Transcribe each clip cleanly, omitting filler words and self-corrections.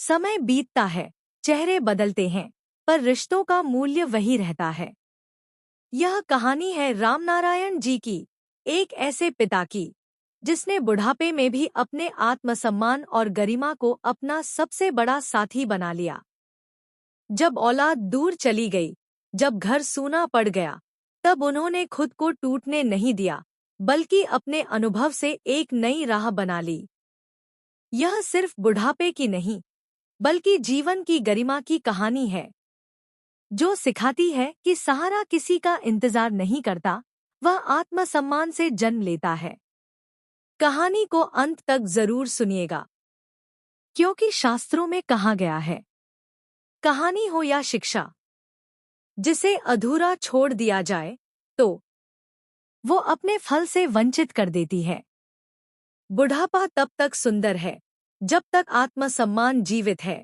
समय बीतता है, चेहरे बदलते हैं, पर रिश्तों का मूल्य वही रहता है। यह कहानी है रामनारायण जी की, एक ऐसे पिता की जिसने बुढ़ापे में भी अपने आत्मसम्मान और गरिमा को अपना सबसे बड़ा साथी बना लिया। जब औलाद दूर चली गई, जब घर सूना पड़ गया, तब उन्होंने खुद को टूटने नहीं दिया, बल्कि अपने अनुभव से एक नई राह बना ली। यह सिर्फ बुढ़ापे की नहीं, बल्कि जीवन की गरिमा की कहानी है, जो सिखाती है कि सहारा किसी का इंतजार नहीं करता, वह आत्मसम्मान से जन्म लेता है। कहानी को अंत तक जरूर सुनिएगा, क्योंकि शास्त्रों में कहा गया है, कहानी हो या शिक्षा, जिसे अधूरा छोड़ दिया जाए तो वो अपने फल से वंचित कर देती है। बुढ़ापा तब तक सुंदर है जब तक आत्मसम्मान जीवित है।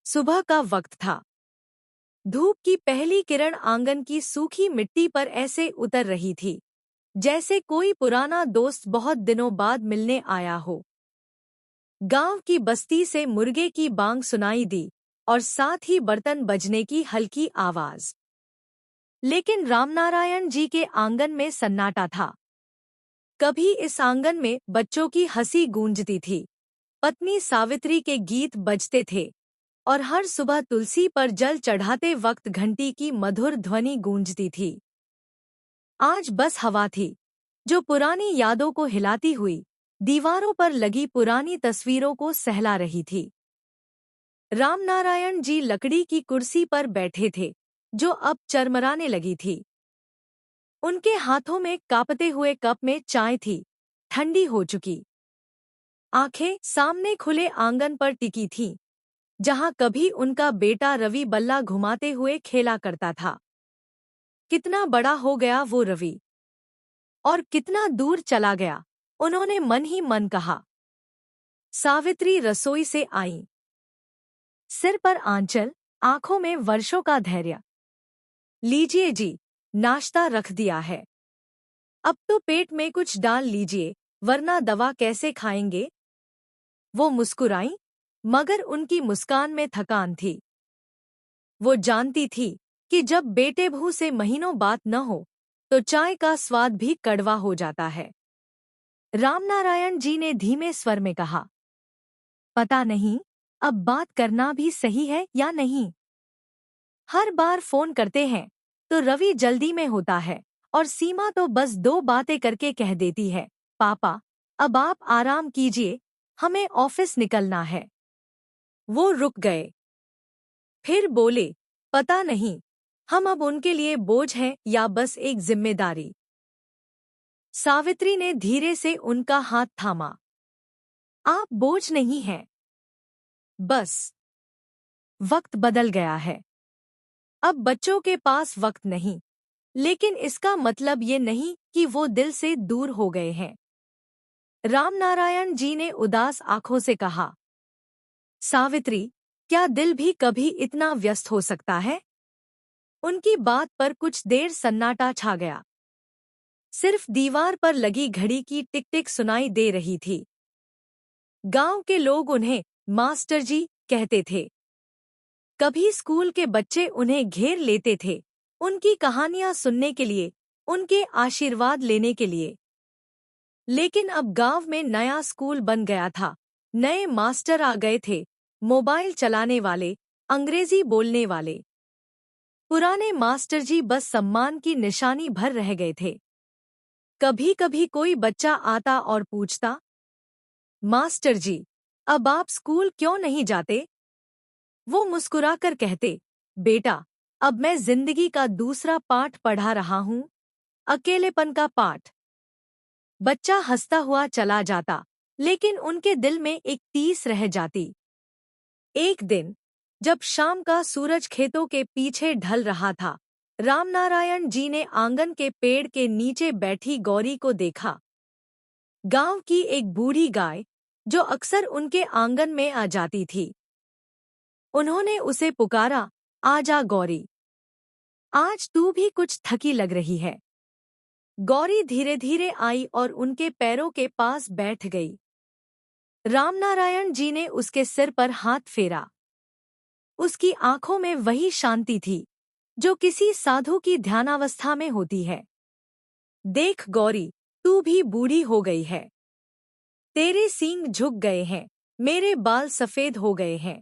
सुबह का वक्त था। धूप की पहली किरण आंगन की सूखी मिट्टी पर ऐसे उतर रही थी, जैसे कोई पुराना दोस्त बहुत दिनों बाद मिलने आया हो। गांव की बस्ती से मुर्गे की बांग सुनाई दी और साथ ही बर्तन बजने की हल्की आवाज। लेकिन रामनारायण जी के आंगन में सन्नाटा था। कभी इस आंगन में बच्चों की हंसी गूंजती थी, पत्नी सावित्री के गीत बजते थे, और हर सुबह तुलसी पर जल चढ़ाते वक्त घंटी की मधुर ध्वनि गूंजती थी। आज बस हवा थी, जो पुरानी यादों को हिलाती हुई दीवारों पर लगी पुरानी तस्वीरों को सहला रही थी। रामनारायण जी लकड़ी की कुर्सी पर बैठे थे, जो अब चरमराने लगी थी। उनके हाथों में कांपते हुए कप में चाय थी, ठंडी हो चुकी। आंखें सामने खुले आंगन पर टिकी थीं, जहां कभी उनका बेटा रवि बल्ला घुमाते हुए खेला करता था। कितना बड़ा हो गया वो रवि, और कितना दूर चला गया, उन्होंने मन ही मन कहा। सावित्री रसोई से आई, सिर पर आंचल, आंखों में वर्षों का धैर्य। लीजिए जी, नाश्ता रख दिया है। अब तो पेट में कुछ डाल लीजिए, वरना दवा कैसे खाएंगे। वो मुस्कुराई, मगर उनकी मुस्कान में थकान थी। वो जानती थी कि जब बेटे बहू से महीनों बात न हो, तो चाय का स्वाद भी कड़वा हो जाता है। रामनारायण जी ने धीमे स्वर में कहा, पता नहीं अब बात करना भी सही है या नहीं। हर बार फोन करते हैं तो रवि जल्दी में होता है, और सीमा तो बस दो बातें करके कह देती है, पापा अब आप आराम कीजिए, हमें ऑफिस निकलना है। वो रुक गए, फिर बोले, पता नहीं हम अब उनके लिए बोझ हैं या बस एक जिम्मेदारी। सावित्री ने धीरे से उनका हाथ थामा। आप बोझ नहीं हैं, बस वक्त बदल गया है। अब बच्चों के पास वक्त नहीं, लेकिन इसका मतलब ये नहीं कि वो दिल से दूर हो गए हैं। रामनारायण जी ने उदास आंखों से कहा, सावित्री, क्या दिल भी कभी इतना व्यस्त हो सकता है। उनकी बात पर कुछ देर सन्नाटा छा गया। सिर्फ दीवार पर लगी घड़ी की टिक टिक सुनाई दे रही थी। गांव के लोग उन्हें मास्टर जी कहते थे। कभी स्कूल के बच्चे उन्हें घेर लेते थे, उनकी कहानियां सुनने के लिए, उनके आशीर्वाद लेने के लिए। लेकिन अब गांव में नया स्कूल बन गया था, नए मास्टर आ गए थे, मोबाइल चलाने वाले, अंग्रेजी बोलने वाले। पुराने मास्टर जी बस सम्मान की निशानी भर रह गए थे। कभी कभी कोई बच्चा आता और पूछता, मास्टर जी, अब आप स्कूल क्यों नहीं जाते। वो मुस्कुराकर कहते, बेटा, अब मैं जिंदगी का दूसरा पाठ पढ़ा रहा हूँ, अकेलेपन का पाठ। बच्चा हंसता हुआ चला जाता, लेकिन उनके दिल में एक टीस रह जाती। एक दिन, जब शाम का सूरज खेतों के पीछे ढल रहा था, रामनारायण जी ने आंगन के पेड़ के नीचे बैठी गौरी को देखा। गांव की एक बूढ़ी गाय, जो अक्सर उनके आंगन में आ जाती थी। उन्होंने उसे पुकारा, आजा गौरी, आज तू भी कुछ थकी लग रही है। गौरी धीरे धीरे आई और उनके पैरों के पास बैठ गई। रामनारायण जी ने उसके सिर पर हाथ फेरा। उसकी आंखों में वही शांति थी जो किसी साधु की ध्यानावस्था में होती है। देख गौरी, तू भी बूढ़ी हो गई है। तेरे सींग झुक गए हैं, मेरे बाल सफेद हो गए हैं।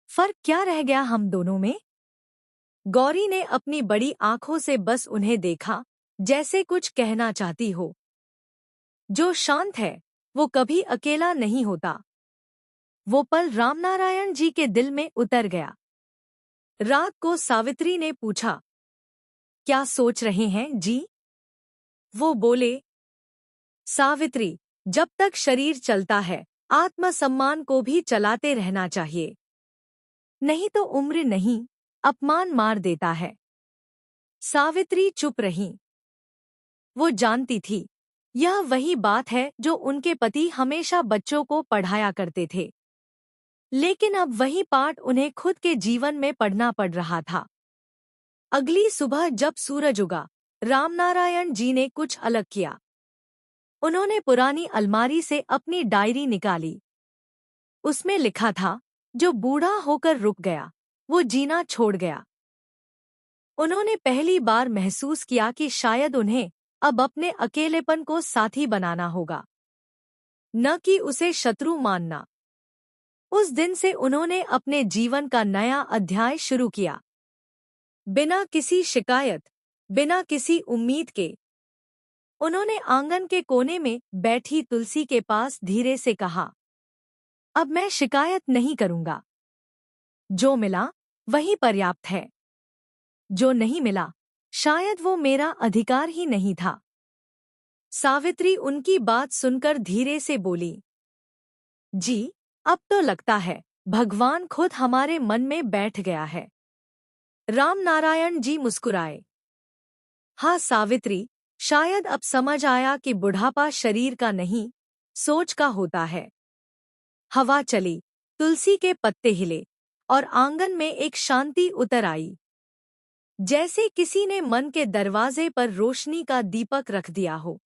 फर्क क्या रह गया हम दोनों में? गौरी ने अपनी बड़ी आंखों से बस उन्हें देखा, जैसे कुछ कहना चाहती हो। जो शांत है वो कभी अकेला नहीं होता। वो पल रामनारायण जी के दिल में उतर गया। रात को सावित्री ने पूछा, क्या सोच रहे हैं जी? वो बोले, सावित्री, जब तक शरीर चलता है आत्मसम्मान को भी चलाते रहना चाहिए, नहीं तो उम्र नहीं, अपमान मार देता है। सावित्री चुप रही। वो जानती थी यह वही बात है जो उनके पति हमेशा बच्चों को पढ़ाया करते थे, लेकिन अब वही पाठ उन्हें खुद के जीवन में पढ़ना पड़ रहा था। अगली सुबह जब सूरज उगा, रामनारायण जी ने कुछ अलग किया। उन्होंने पुरानी अलमारी से अपनी डायरी निकाली। उसमें लिखा था, जो बूढ़ा होकर रुक गया वो जीना छोड़ गया। उन्होंने पहली बार महसूस किया कि शायद उन्हें अब अपने अकेलेपन को साथी बनाना होगा, न कि उसे शत्रु मानना। उस दिन से उन्होंने अपने जीवन का नया अध्याय शुरू किया। बिना किसी शिकायत, बिना किसी उम्मीद के। उन्होंने आंगन के कोने में बैठी तुलसी के पास धीरे से कहा, अब मैं शिकायत नहीं करूंगा। जो मिला वही पर्याप्त है। जो नहीं मिला, शायद वो मेरा अधिकार ही नहीं था। सावित्री उनकी बात सुनकर धीरे से बोली, जी, अब तो लगता है भगवान खुद हमारे मन में बैठ गया है। रामनारायण जी मुस्कुराए। हाँ सावित्री, शायद अब समझ आया कि बुढ़ापा शरीर का नहीं, सोच का होता है। हवा चली, तुलसी के पत्ते हिले और आंगन में एक शांति उतर आई, जैसे किसी ने मन के दरवाजे पर रोशनी का दीपक रख दिया हो।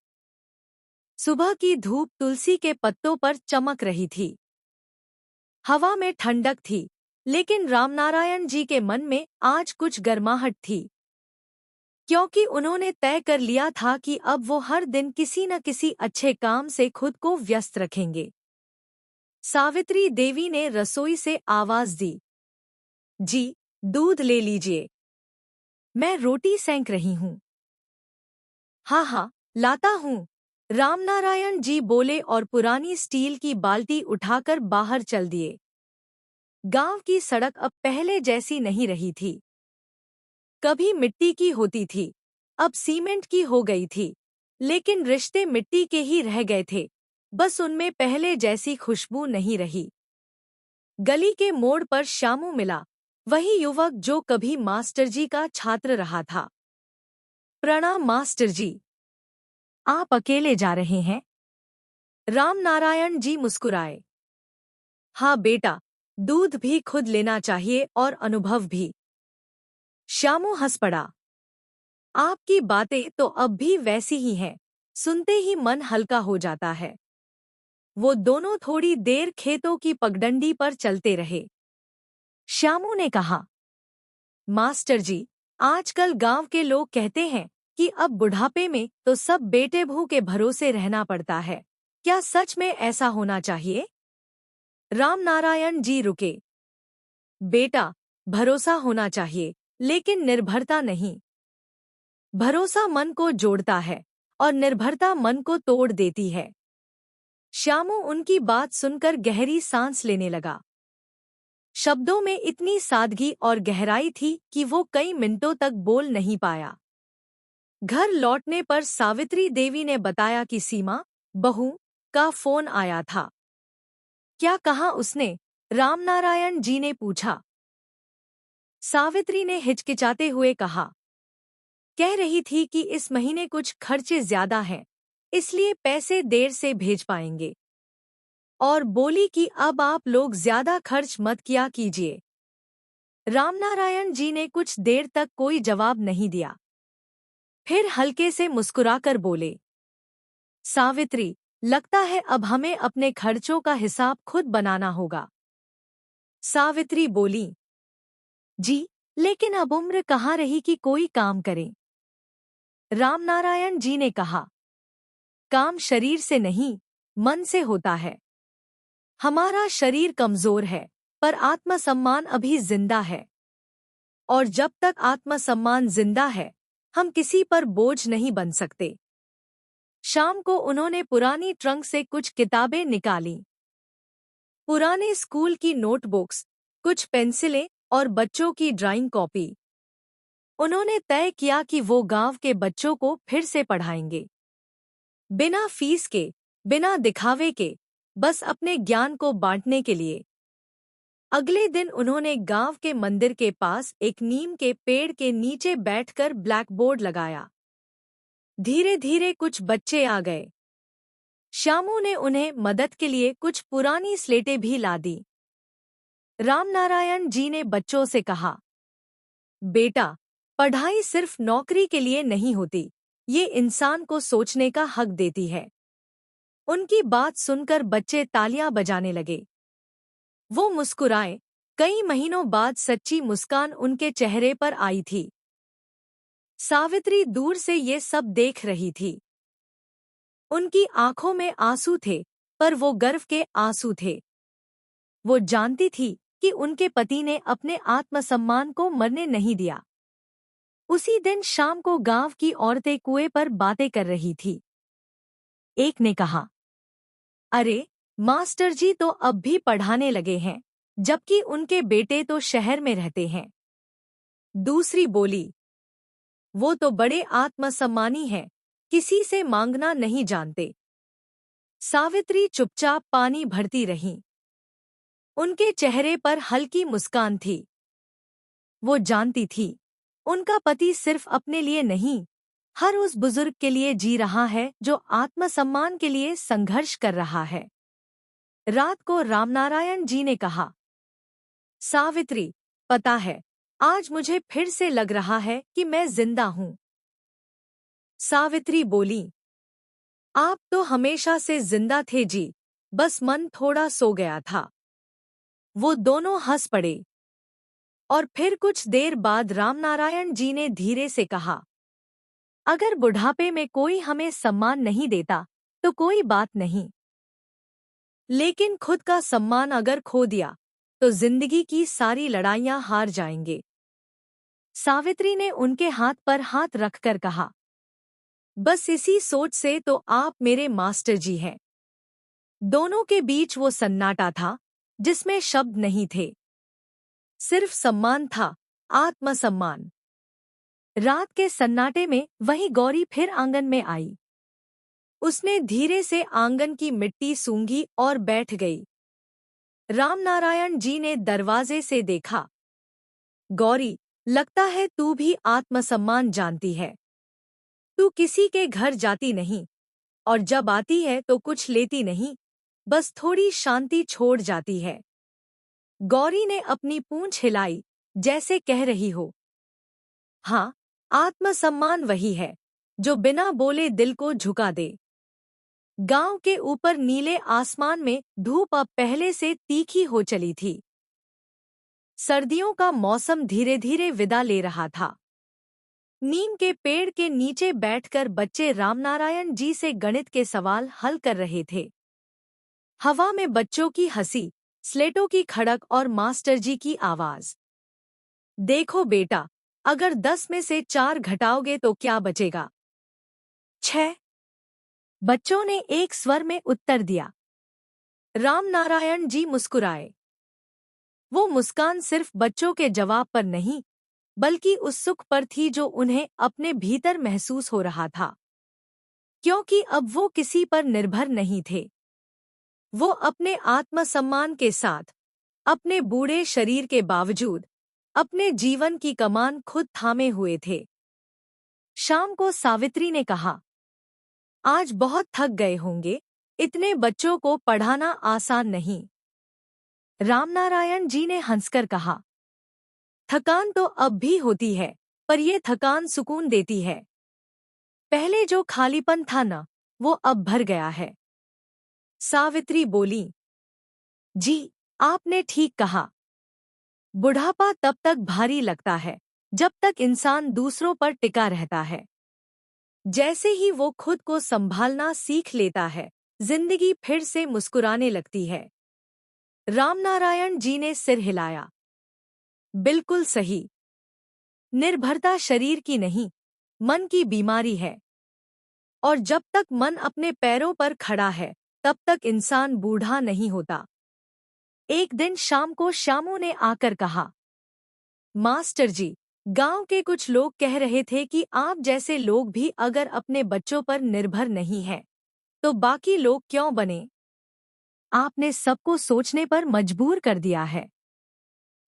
सुबह की धूप तुलसी के पत्तों पर चमक रही थी। हवा में ठंडक थी, लेकिन रामनारायण जी के मन में आज कुछ गर्माहट थी, क्योंकि उन्होंने तय कर लिया था कि अब वो हर दिन किसी न किसी अच्छे काम से खुद को व्यस्त रखेंगे। सावित्री देवी ने रसोई से आवाज दी, जी, दूध ले लीजिए, मैं रोटी सेंक रही हूँ। हाँ हाँ, लाता हूँ, रामनारायण जी बोले और पुरानी स्टील की बाल्टी उठाकर बाहर चल दिए। गांव की सड़क अब पहले जैसी नहीं रही थी। कभी मिट्टी की होती थी, अब सीमेंट की हो गई थी, लेकिन रिश्ते मिट्टी के ही रह गए थे, बस उनमें पहले जैसी खुशबू नहीं रही। गली के मोड़ पर श्यामू मिला, वही युवक जो कभी मास्टर जी का छात्र रहा था। प्रणाम मास्टर जी, आप अकेले जा रहे हैं? रामनारायण जी मुस्कुराए। हाँ बेटा, दूध भी खुद लेना चाहिए और अनुभव भी। श्यामू हंस पड़ा। आपकी बातें तो अब भी वैसी ही हैं, सुनते ही मन हल्का हो जाता है। वो दोनों थोड़ी देर खेतों की पगडंडी पर चलते रहे। श्यामू ने कहा, मास्टर जी, आजकल गांव के लोग कहते हैं कि अब बुढ़ापे में तो सब बेटे बहू के भरोसे रहना पड़ता है। क्या सच में ऐसा होना चाहिए? रामनारायण जी रुके। बेटा, भरोसा होना चाहिए, लेकिन निर्भरता नहीं। भरोसा मन को जोड़ता है और निर्भरता मन को तोड़ देती है। श्यामू उनकी बात सुनकर गहरी सांस लेने लगा। शब्दों में इतनी सादगी और गहराई थी कि वो कई मिनटों तक बोल नहीं पाया। घर लौटने पर सावित्री देवी ने बताया कि सीमा बहू का फोन आया था। क्या कहा उसने? रामनारायण जी ने पूछा। सावित्री ने हिचकिचाते हुए कहा, कह रही थी कि इस महीने कुछ खर्चे ज्यादा हैं, इसलिए पैसे देर से भेज पाएंगे, और बोली कि अब आप लोग ज्यादा खर्च मत किया कीजिए। रामनारायण जी ने कुछ देर तक कोई जवाब नहीं दिया। फिर हल्के से मुस्कुराकर बोले, सावित्री, लगता है अब हमें अपने खर्चों का हिसाब खुद बनाना होगा। सावित्री बोली, जी, लेकिन अब उम्र कहाँ रही कि कोई काम करे। रामनारायण जी ने कहा, काम शरीर से नहीं, मन से होता है। हमारा शरीर कमजोर है, पर आत्मसम्मान अभी जिंदा है। और जब तक आत्मसम्मान जिंदा है, हम किसी पर बोझ नहीं बन सकते। शाम को उन्होंने पुरानी ट्रंक से कुछ किताबें निकालीं। पुराने स्कूल की नोटबुक्स, कुछ पेंसिलें और बच्चों की ड्राइंग कॉपी। उन्होंने तय किया कि वो गांव के बच्चों को फिर से पढ़ाएंगे। बिना फीस के, बिना दिखावे के, बस अपने ज्ञान को बांटने के लिए। अगले दिन उन्होंने गांव के मंदिर के पास एक नीम के पेड़ के नीचे बैठकर ब्लैक बोर्ड लगाया। धीरे धीरे कुछ बच्चे आ गए। श्यामू ने उन्हें मदद के लिए कुछ पुरानी स्लेटें भी ला दी। रामनारायण जी ने बच्चों से कहा, बेटा, पढ़ाई सिर्फ नौकरी के लिए नहीं होती, ये इंसान को सोचने का हक देती है। उनकी बात सुनकर बच्चे तालियां बजाने लगे। वो मुस्कुराए। कई महीनों बाद सच्ची मुस्कान उनके चेहरे पर आई थी। सावित्री दूर से ये सब देख रही थी। उनकी आंखों में आंसू थे, पर वो गर्व के आंसू थे। वो जानती थी कि उनके पति ने अपने आत्मसम्मान को मरने नहीं दिया। उसी दिन शाम को गांव की औरतें कुएं पर बातें कर रही थी। एक ने कहा, अरे, मास्टर जी तो अब भी पढ़ाने लगे हैं, जबकि उनके बेटे तो शहर में रहते हैं। दूसरी बोली, वो तो बड़े आत्मसम्मानी हैं, किसी से मांगना नहीं जानते। सावित्री चुपचाप पानी भरती रही। उनके चेहरे पर हल्की मुस्कान थी। वो जानती थी, उनका पति सिर्फ अपने लिए नहीं, हर उस बुजुर्ग के लिए जी रहा है जो आत्मसम्मान के लिए संघर्ष कर रहा है। रात को रामनारायण जी ने कहा, सावित्री, पता है, आज मुझे फिर से लग रहा है कि मैं जिंदा हूँ। सावित्री बोली, आप तो हमेशा से जिंदा थे जी, बस मन थोड़ा सो गया था। वो दोनों हंस पड़े। और फिर कुछ देर बाद रामनारायण जी ने धीरे से कहा, अगर बुढ़ापे में कोई हमें सम्मान नहीं देता, तो कोई बात नहीं। लेकिन खुद का सम्मान अगर खो दिया, तो जिंदगी की सारी लड़ाइयां हार जाएंगे। सावित्री ने उनके हाथ पर हाथ रखकर कहा, बस इसी सोच से तो आप मेरे मास्टर जी हैं। दोनों के बीच वो सन्नाटा था, जिसमें शब्द नहीं थे, सिर्फ सम्मान था, आत्मसम्मान। रात के सन्नाटे में वही गौरी फिर आंगन में आई। उसने धीरे से आंगन की मिट्टी सूंघी और बैठ गई। रामनारायण जी ने दरवाजे से देखा, गौरी, लगता है तू भी आत्मसम्मान जानती है। तू किसी के घर जाती नहीं, और जब आती है तो कुछ लेती नहीं, बस थोड़ी शांति छोड़ जाती है। गौरी ने अपनी पूंछ हिलाई, जैसे कह रही हो, हाँ, आत्मसम्मान वही है, जो बिना बोले दिल को झुका दे। गांव के ऊपर नीले आसमान में धूप अब पहले से तीखी हो चली थी। सर्दियों का मौसम धीरे धीरे विदा ले रहा था। नीम के पेड़ के नीचे बैठकर बच्चे रामनारायण जी से गणित के सवाल हल कर रहे थे। हवा में बच्चों की हंसी, स्लेटों की खड़क और मास्टर जी की आवाज। देखो बेटा, अगर 10 में से 4 घटाओगे तो क्या बचेगा? 6। बच्चों ने एक स्वर में उत्तर दिया। रामनारायण जी मुस्कुराए। वो मुस्कान सिर्फ बच्चों के जवाब पर नहीं, बल्कि उस सुख पर थी जो उन्हें अपने भीतर महसूस हो रहा था। क्योंकि अब वो किसी पर निर्भर नहीं थे। वो अपने आत्मसम्मान के साथ, अपने बूढ़े शरीर के बावजूद, अपने जीवन की कमान खुद थामे हुए थे। शाम को सावित्री ने कहा, आज बहुत थक गए होंगे, इतने बच्चों को पढ़ाना आसान नहीं। रामनारायण जी ने हंसकर कहा, थकान तो अब भी होती है, पर यह थकान सुकून देती है। पहले जो खालीपन था न, वो अब भर गया है। सावित्री बोली, जी, आपने ठीक कहा। बुढ़ापा तब तक भारी लगता है जब तक इंसान दूसरों पर टिका रहता है। जैसे ही वो खुद को संभालना सीख लेता है, जिंदगी फिर से मुस्कुराने लगती है। रामनारायण जी ने सिर हिलाया। बिल्कुल सही। निर्भरता शरीर की नहीं, मन की बीमारी है। और जब तक मन अपने पैरों पर खड़ा है, तब तक इंसान बूढ़ा नहीं होता। एक दिन शाम को श्यामू ने आकर कहा, मास्टर जी, गांव के कुछ लोग कह रहे थे कि आप जैसे लोग भी अगर अपने बच्चों पर निर्भर नहीं हैं, तो बाकी लोग क्यों बने? आपने सबको सोचने पर मजबूर कर दिया है।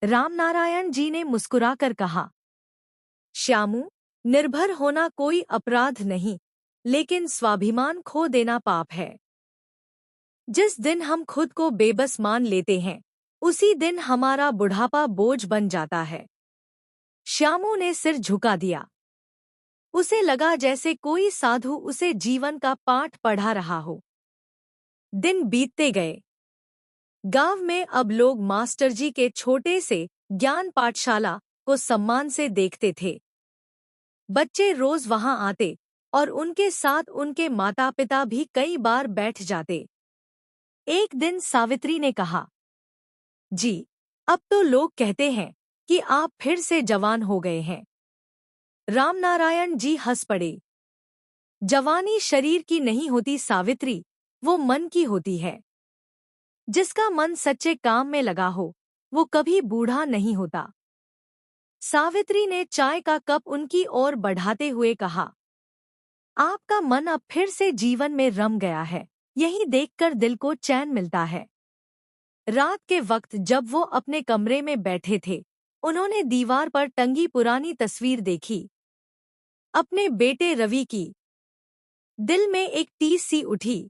रामनारायण जी ने मुस्कुराकर कहा, श्यामू, निर्भर होना कोई अपराध नहीं, लेकिन स्वाभिमान खो देना पाप है। जिस दिन हम खुद को बेबस मान लेते हैं, उसी दिन हमारा बुढ़ापा बोझ बन जाता है। श्यामू ने सिर झुका दिया। उसे लगा जैसे कोई साधु उसे जीवन का पाठ पढ़ा रहा हो। दिन बीतते गए। गांव में अब लोग मास्टर जी के छोटे से ज्ञान पाठशाला को सम्मान से देखते थे। बच्चे रोज वहां आते और उनके साथ उनके माता पिता भी कई बार बैठ जाते। एक दिन सावित्री ने कहा, जी, अब तो लोग कहते हैं कि आप फिर से जवान हो गए हैं। रामनारायण जी हंस पड़े। जवानी शरीर की नहीं होती सावित्री, वो मन की होती है। जिसका मन सच्चे काम में लगा हो, वो कभी बूढ़ा नहीं होता। सावित्री ने चाय का कप उनकी ओर बढ़ाते हुए कहा, आपका मन अब फिर से जीवन में रम गया है, यही देखकर दिल को चैन मिलता है। रात के वक्त जब वो अपने कमरे में बैठे थे, उन्होंने दीवार पर टंगी पुरानी तस्वीर देखी, अपने बेटे रवि की। दिल में एक टीस सी उठी।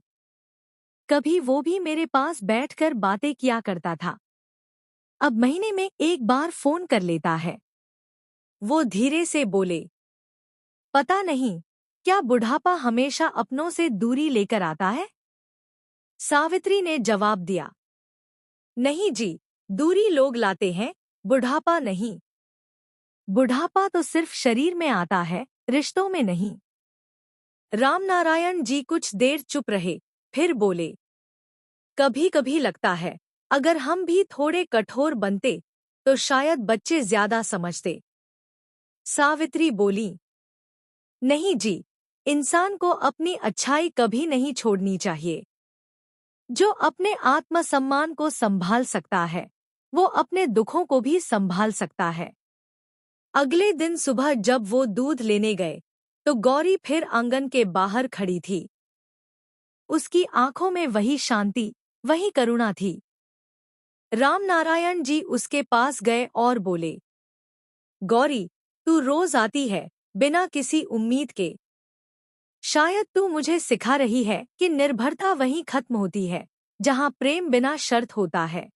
कभी वो भी मेरे पास बैठकर बातें किया करता था, अब महीने में एक बार फोन कर लेता है। वो धीरे से बोले, पता नहीं क्या बुढ़ापा हमेशा अपनों से दूरी लेकर आता है? सावित्री ने जवाब दिया, नहीं जी, दूरी लोग लाते हैं, बुढ़ापा नहीं। बुढ़ापा तो सिर्फ शरीर में आता है, रिश्तों में नहीं। रामनारायण जी कुछ देर चुप रहे, फिर बोले, कभी कभी लगता है अगर हम भी थोड़े कठोर बनते तो शायद बच्चे ज्यादा समझते। सावित्री बोली, नहीं जी, इंसान को अपनी अच्छाई कभी नहीं छोड़नी चाहिए। जो अपने आत्मसम्मान को संभाल सकता है, वो अपने दुखों को भी संभाल सकता है। अगले दिन सुबह जब वो दूध लेने गए, तो गौरी फिर आंगन के बाहर खड़ी थी। उसकी आंखों में वही शांति, वही करुणा थी। रामनारायण जी उसके पास गए और बोले, गौरी, तू रोज आती है, बिना किसी उम्मीद के। शायद तू मुझे सिखा रही है कि निर्भरता वहीं खत्म होती है, जहां प्रेम बिना शर्त होता है।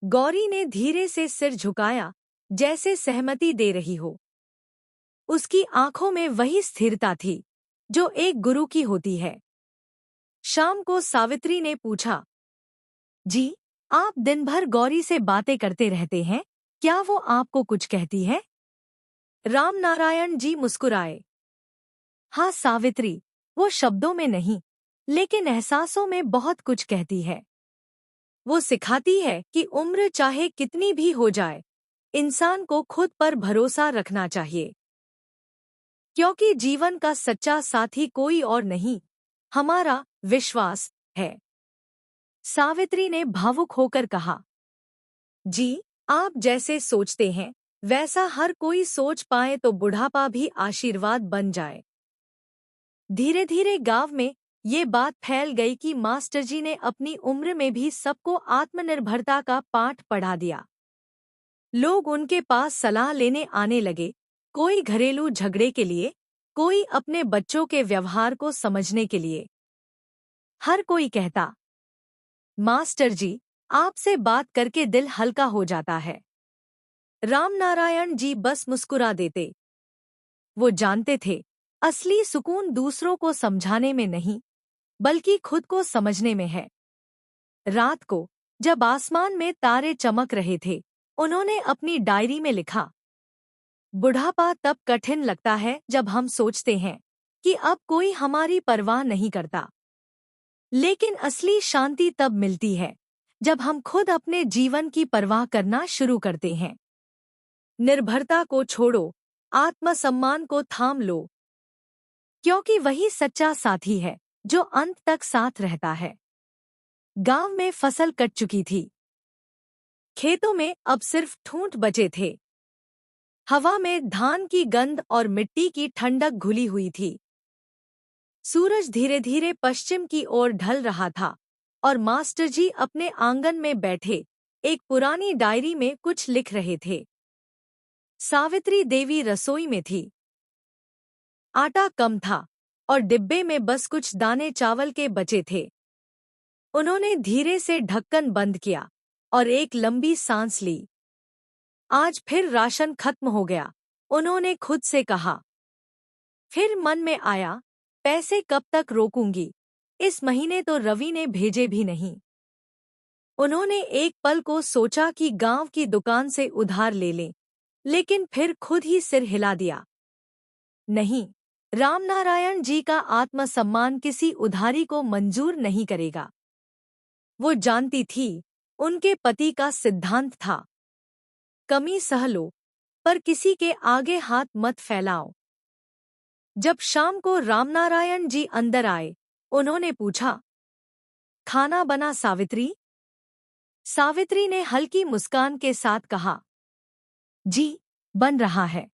गौरी ने धीरे से सिर झुकाया, जैसे सहमति दे रही हो। उसकी आंखों में वही स्थिरता थी, जो एक गुरु की होती है। शाम को सावित्री ने पूछा, जी, आप दिन भर गौरी से बातें करते रहते हैं, क्या वो आपको कुछ कहती है? रामनारायण जी मुस्कुराए। हाँ सावित्री, वो शब्दों में नहीं, लेकिन एहसासों में बहुत कुछ कहती है। वो सिखाती है कि उम्र चाहे कितनी भी हो जाए, इंसान को खुद पर भरोसा रखना चाहिए। क्योंकि जीवन का सच्चा साथी कोई और नहीं, हमारा विश्वास है। सावित्री ने भावुक होकर कहा, जी, आप जैसे सोचते हैं, वैसा हर कोई सोच पाए तो बुढ़ापा भी आशीर्वाद बन जाए। धीरे धीरे गांव में ये बात फैल गई कि मास्टर जी ने अपनी उम्र में भी सबको आत्मनिर्भरता का पाठ पढ़ा दिया। लोग उनके पास सलाह लेने आने लगे, कोई घरेलू झगड़े के लिए, कोई अपने बच्चों के व्यवहार को समझने के लिए। हर कोई कहता, मास्टर जी, आपसे बात करके दिल हल्का हो जाता है। रामनारायण जी बस मुस्कुरा देते। वो जानते थे, असली सुकून दूसरों को समझाने में नहीं, बल्कि खुद को समझने में है। रात को जब आसमान में तारे चमक रहे थे, उन्होंने अपनी डायरी में लिखा, बुढ़ापा तब कठिन लगता है जब हम सोचते हैं कि अब कोई हमारी परवाह नहीं करता, लेकिन असली शांति तब मिलती है जब हम खुद अपने जीवन की परवाह करना शुरू करते हैं। निर्भरता को छोड़ो, आत्मसम्मान को थाम लो, क्योंकि वही सच्चा साथी है जो अंत तक साथ रहता है। गांव में फसल कट चुकी थी। खेतों में अब सिर्फ ठूंठ बचे थे। हवा में धान की गंध और मिट्टी की ठंडक घुली हुई थी। सूरज धीरे धीरे पश्चिम की ओर ढल रहा था और मास्टर जी अपने आंगन में बैठे एक पुरानी डायरी में कुछ लिख रहे थे। सावित्री देवी रसोई में थी। आटा कम था और डिब्बे में बस कुछ दाने चावल के बचे थे। उन्होंने धीरे से ढक्कन बंद किया और एक लंबी सांस ली। आज फिर राशन खत्म हो गया, उन्होंने खुद से कहा। फिर मन में आया, पैसे कब तक रोकूंगी, इस महीने तो रवि ने भेजे भी नहीं। उन्होंने एक पल को सोचा कि गांव की दुकान से उधार ले लें, लेकिन फिर खुद ही सिर हिला दिया। नहीं, रामनारायण जी का आत्मसम्मान किसी उधारी को मंजूर नहीं करेगा। वो जानती थी, उनके पति का सिद्धांत था, कमी सह लो, पर किसी के आगे हाथ मत फैलाओ। जब शाम को रामनारायण जी अंदर आए, उन्होंने पूछा, खाना बना सावित्री? सावित्री ने हल्की मुस्कान के साथ कहा, जी, बन रहा है।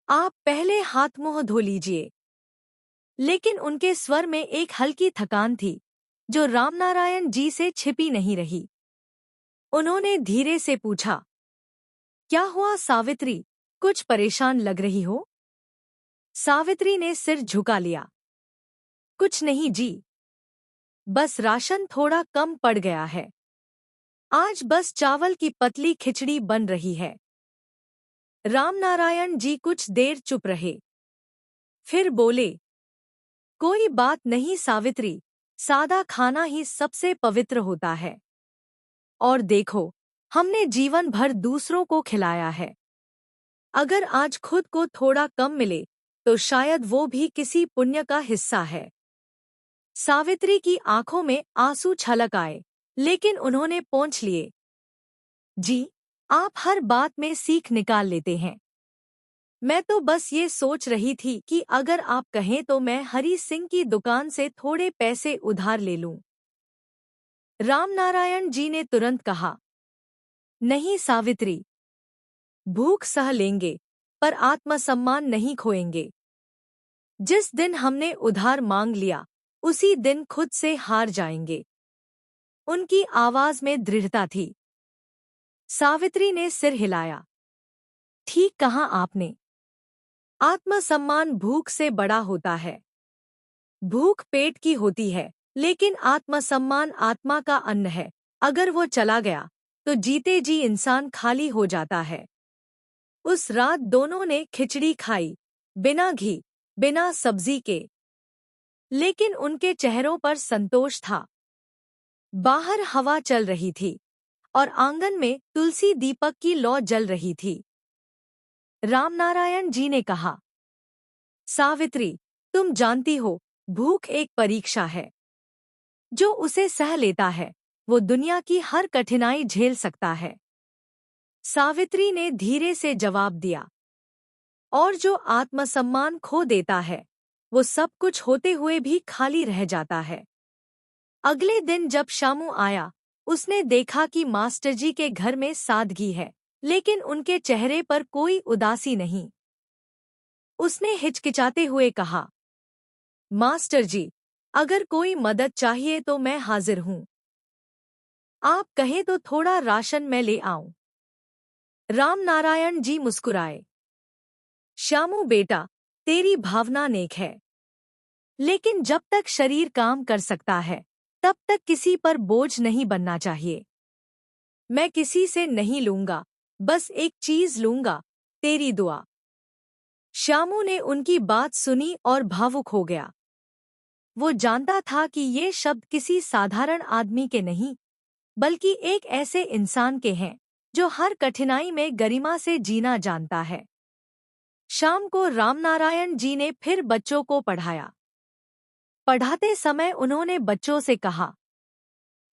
आप पहले हाथ मुंह धो लीजिए। लेकिन उनके स्वर में एक हल्की थकान थी, जो रामनारायण जी से छिपी नहीं रही। उन्होंने धीरे से पूछा, क्या हुआ सावित्री, कुछ परेशान लग रही हो? सावित्री ने सिर झुका लिया। कुछ नहीं जी, बस राशन थोड़ा कम पड़ गया है। आज बस चावल की पतली खिचड़ी बन रही है। रामनारायण जी कुछ देर चुप रहे, फिर बोले, कोई बात नहीं सावित्री, सादा खाना ही सबसे पवित्र होता है। और देखो, हमने जीवन भर दूसरों को खिलाया है। अगर आज खुद को थोड़ा कम मिले, तो शायद वो भी किसी पुण्य का हिस्सा है। सावित्री की आंखों में आंसू छलक आए, लेकिन उन्होंने पोंछ लिए। जी, आप हर बात में सीख निकाल लेते हैं। मैं तो बस ये सोच रही थी कि अगर आप कहें तो मैं हरी सिंह की दुकान से थोड़े पैसे उधार ले लूं। रामनारायण जी ने तुरंत कहा, नहीं सावित्री, भूख सह लेंगे, पर आत्मसम्मान नहीं खोएंगे। जिस दिन हमने उधार मांग लिया, उसी दिन खुद से हार जाएंगे। उनकी आवाज में दृढ़ता थी। सावित्री ने सिर हिलाया। ठीक कहा आपने। आत्मसम्मान भूख से बड़ा होता है। भूख पेट की होती है, लेकिन आत्मसम्मान आत्मा का अन्न है। अगर वो चला गया, तो जीते जी इंसान खाली हो जाता है। उस रात दोनों ने खिचड़ी खाई, बिना घी, बिना सब्जी के, लेकिन उनके चेहरों पर संतोष था। बाहर हवा चल रही थी और आंगन में तुलसी दीपक की लौ जल रही थी। रामनारायण जी ने कहा, सावित्री, तुम जानती हो, भूख एक परीक्षा है। जो उसे सह लेता है, वो दुनिया की हर कठिनाई झेल सकता है। सावित्री ने धीरे से जवाब दिया, और जो आत्मसम्मान खो देता है, वो सब कुछ होते हुए भी खाली रह जाता है। अगले दिन जब शामू आया, उसने देखा कि मास्टर जी के घर में सादगी है, लेकिन उनके चेहरे पर कोई उदासी नहीं। उसने हिचकिचाते हुए कहा, मास्टर जी, अगर कोई मदद चाहिए तो मैं हाजिर हूँ। आप कहें तो थोड़ा राशन मैं ले आऊं। रामनारायण जी मुस्कुराए। श्यामू बेटा, तेरी भावना नेक है, लेकिन जब तक शरीर काम कर सकता है, तब तक किसी पर बोझ नहीं बनना चाहिए। मैं किसी से नहीं लूंगा, बस एक चीज लूंगा, तेरी दुआ। श्यामू ने उनकी बात सुनी और भावुक हो गया। वो जानता था कि ये शब्द किसी साधारण आदमी के नहीं, बल्कि एक ऐसे इंसान के हैं जो हर कठिनाई में गरिमा से जीना जानता है। शाम को रामनारायण जी ने फिर बच्चों को पढ़ाया। पढ़ाते समय उन्होंने बच्चों से कहा,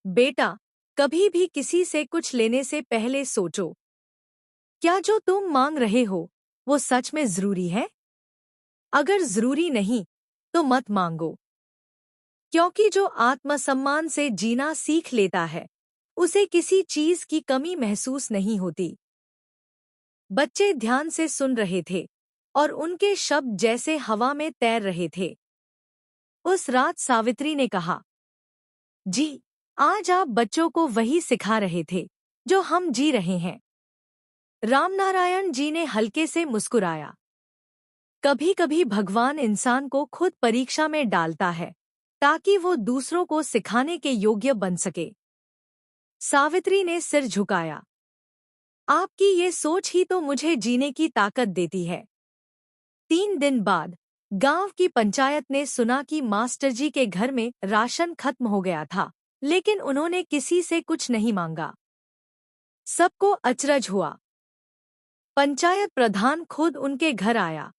बेटा, कभी भी किसी से कुछ लेने से पहले सोचो, क्या जो तुम मांग रहे हो वो सच में जरूरी है? अगर जरूरी नहीं तो मत मांगो, क्योंकि जो आत्मसम्मान से जीना सीख लेता है उसे किसी चीज की कमी महसूस नहीं होती। बच्चे ध्यान से सुन रहे थे और उनके शब्द जैसे हवा में तैर रहे थे। उस रात सावित्री ने कहा, जी, आज आप बच्चों को वही सिखा रहे थे जो हम जी रहे हैं। रामनारायण जी ने हल्के से मुस्कुराया। कभी कभी भगवान इंसान को खुद परीक्षा में डालता है ताकि वो दूसरों को सिखाने के योग्य बन सके। सावित्री ने सिर झुकाया। आपकी ये सोच ही तो मुझे जीने की ताकत देती है। 3 दिन बाद गांव की पंचायत ने सुना कि मास्टर जी के घर में राशन खत्म हो गया था, लेकिन उन्होंने किसी से कुछ नहीं मांगा। सबको अचरज हुआ। पंचायत प्रधान खुद उनके घर आया।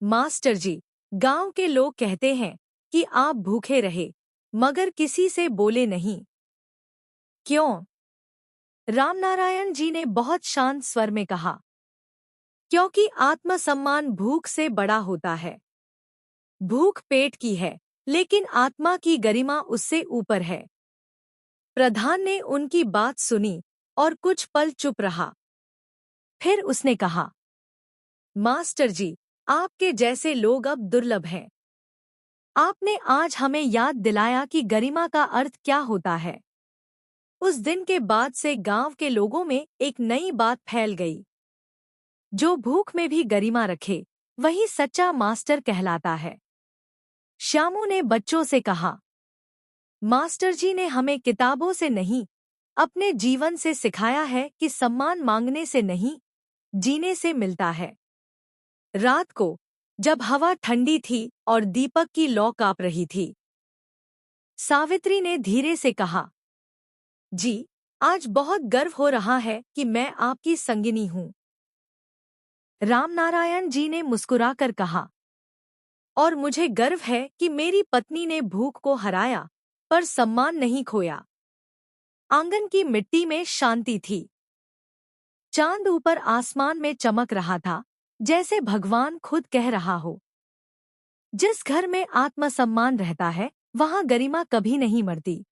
मास्टर जी, गांव के लोग कहते हैं कि आप भूखे रहे मगर किसी से बोले नहीं। क्यों? रामनारायण जी ने बहुत शांत स्वर में कहा, क्योंकि आत्मसम्मान भूख से बड़ा होता है। भूख पेट की है, लेकिन आत्मा की गरिमा उससे ऊपर है। प्रधान ने उनकी बात सुनी और कुछ पल चुप रहा। फिर उसने कहा, मास्टर जी, आपके जैसे लोग अब दुर्लभ हैं। आपने आज हमें याद दिलाया कि गरिमा का अर्थ क्या होता है। उस दिन के बाद से गांव के लोगों में एक नई बात फैल गई। जो भूख में भी गरिमा रखे वही सच्चा मास्टर कहलाता है। श्यामू ने बच्चों से कहा, मास्टर जी ने हमें किताबों से नहीं, अपने जीवन से सिखाया है कि सम्मान मांगने से नहीं, जीने से मिलता है। रात को जब हवा ठंडी थी और दीपक की लौ कांप रही थी, सावित्री ने धीरे से कहा, जी, आज बहुत गर्व हो रहा है कि मैं आपकी संगिनी हूँ। रामनारायण जी ने मुस्कुराकर कहा, और मुझे गर्व है कि मेरी पत्नी ने भूख को हराया पर सम्मान नहीं खोया। आंगन की मिट्टी में शांति थी। चांद ऊपर आसमान में चमक रहा था, जैसे भगवान खुद कह रहा हो, जिस घर में आत्मसम्मान रहता है वहां गरिमा कभी नहीं मरती।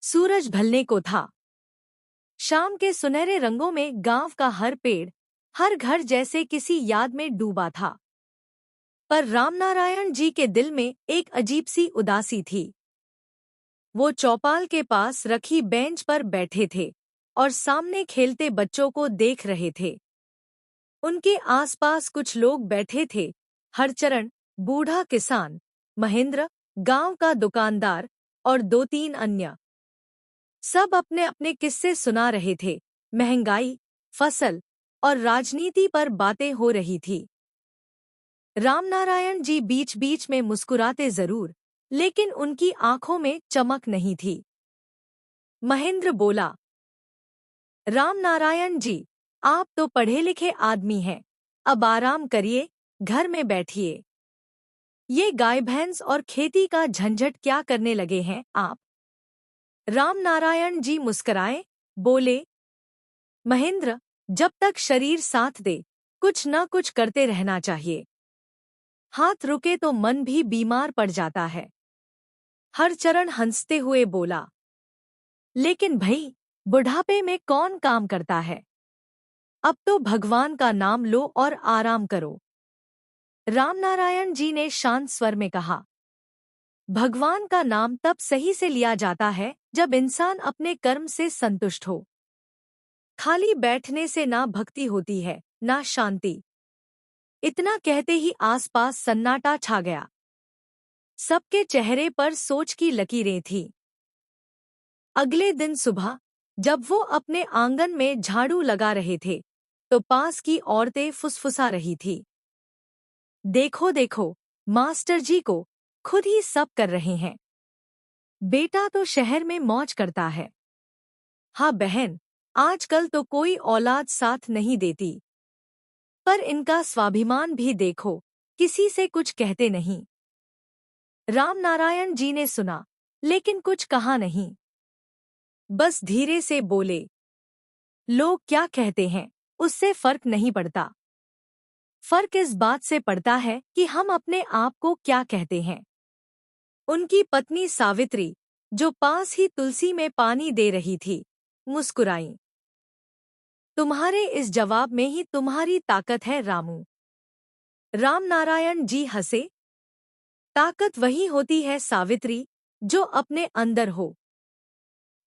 सूरज ढलने को था। शाम के सुनहरे रंगों में गांव का हर पेड़, हर घर जैसे किसी याद में डूबा था। पर रामनारायण जी के दिल में एक अजीब सी उदासी थी। वो चौपाल के पास रखी बेंच पर बैठे थे और सामने खेलते बच्चों को देख रहे थे। उनके आसपास कुछ लोग बैठे थे, हरचरण, बूढ़ा किसान, महेंद्र, गांव का दुकानदार और 2-3 अन्य। सब अपने अपने किस्से सुना रहे थे। महंगाई, फसल और राजनीति पर बातें हो रही थी। रामनारायण जी बीच बीच में मुस्कुराते जरूर, लेकिन उनकी आंखों में चमक नहीं थी। महेंद्र बोला, रामनारायण जी, आप तो पढ़े लिखे आदमी हैं, अब आराम करिए, घर में बैठिए। ये गाय भैंस और खेती का झंझट क्या करने लगे हैं आप? रामनारायण जी मुस्कराए, बोले, महेंद्र, जब तक शरीर साथ दे कुछ न कुछ करते रहना चाहिए। हाथ रुके तो मन भी बीमार पड़ जाता है। हरचरण हंसते हुए बोला, लेकिन भई, बुढ़ापे में कौन काम करता है? अब तो भगवान का नाम लो और आराम करो। रामनारायण जी ने शांत स्वर में कहा, भगवान का नाम तब सही से लिया जाता है जब इंसान अपने कर्म से संतुष्ट हो। खाली बैठने से ना भक्ति होती है, ना शांति। इतना कहते ही आसपास सन्नाटा छा गया। सबके चेहरे पर सोच की लकीरें थीं। अगले दिन सुबह जब वो अपने आंगन में झाड़ू लगा रहे थे, तो पास की औरतें फुसफुसा रही थी, देखो देखो, मास्टर जी को खुद ही सब कर रहे हैं। बेटा तो शहर में मौज करता है। हाँ बहन, आजकल तो कोई औलाद साथ नहीं देती। पर इनका स्वाभिमान भी देखो, किसी से कुछ कहते नहीं। रामनारायण जी ने सुना, लेकिन कुछ कहा नहीं। बस धीरे से बोले, लोग क्या कहते हैं, उससे फर्क नहीं पड़ता। फर्क इस बात से पड़ता है कि हम अपने आप को क्या कहते हैं। उनकी पत्नी सावित्री, जो पास ही तुलसी में पानी दे रही थी, मुस्कुराई। तुम्हारे इस जवाब में ही तुम्हारी ताकत है रामू। रामनारायण जी हंसे। ताकत वही होती है सावित्री, जो अपने अंदर हो।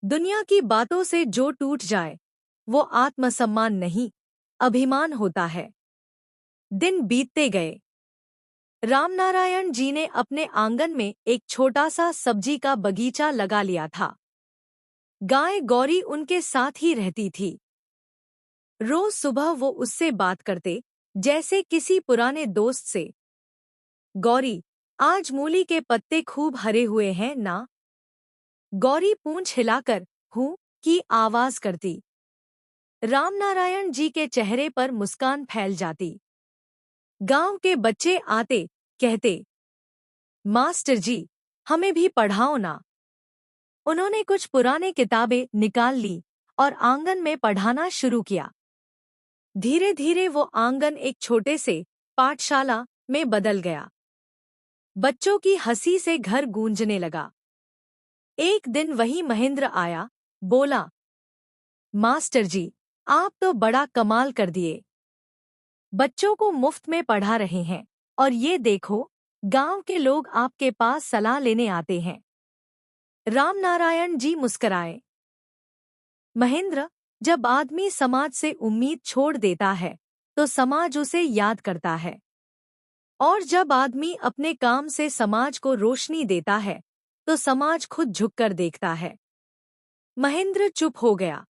दुनिया की बातों से जो टूट जाए, वो आत्मसम्मान नहीं, अभिमान होता है। दिन बीतते गए। रामनारायण जी ने अपने आंगन में एक छोटा सा सब्जी का बगीचा लगा लिया था। गाय गौरी उनके साथ ही रहती थी। रोज सुबह वो उससे बात करते, जैसे किसी पुराने दोस्त से। गौरी, आज मूली के पत्ते खूब हरे हुए हैं ना? गौरी पूंछ हिलाकर हूँ की आवाज करती। रामनारायण जी के चेहरे पर मुस्कान फैल जाती। गांव के बच्चे आते, कहते, मास्टर जी, हमें भी पढ़ाओ ना। उन्होंने कुछ पुराने किताबें निकाल ली और आंगन में पढ़ाना शुरू किया। धीरे धीरे वो आंगन एक छोटे से पाठशाला में बदल गया। बच्चों की हंसी से घर गूंजने लगा। एक दिन वही महेंद्र आया, बोला, मास्टर जी, आप तो बड़ा कमाल कर दिए। बच्चों को मुफ्त में पढ़ा रहे हैं, और ये देखो, गांव के लोग आपके पास सलाह लेने आते हैं। रामनारायण जी मुस्कराए। महेंद्र, जब आदमी समाज से उम्मीद छोड़ देता है, तो समाज उसे याद करता है। और जब आदमी अपने काम से समाज को रोशनी देता है, तो समाज खुद झुककर देखता है। महेंद्र चुप हो गया।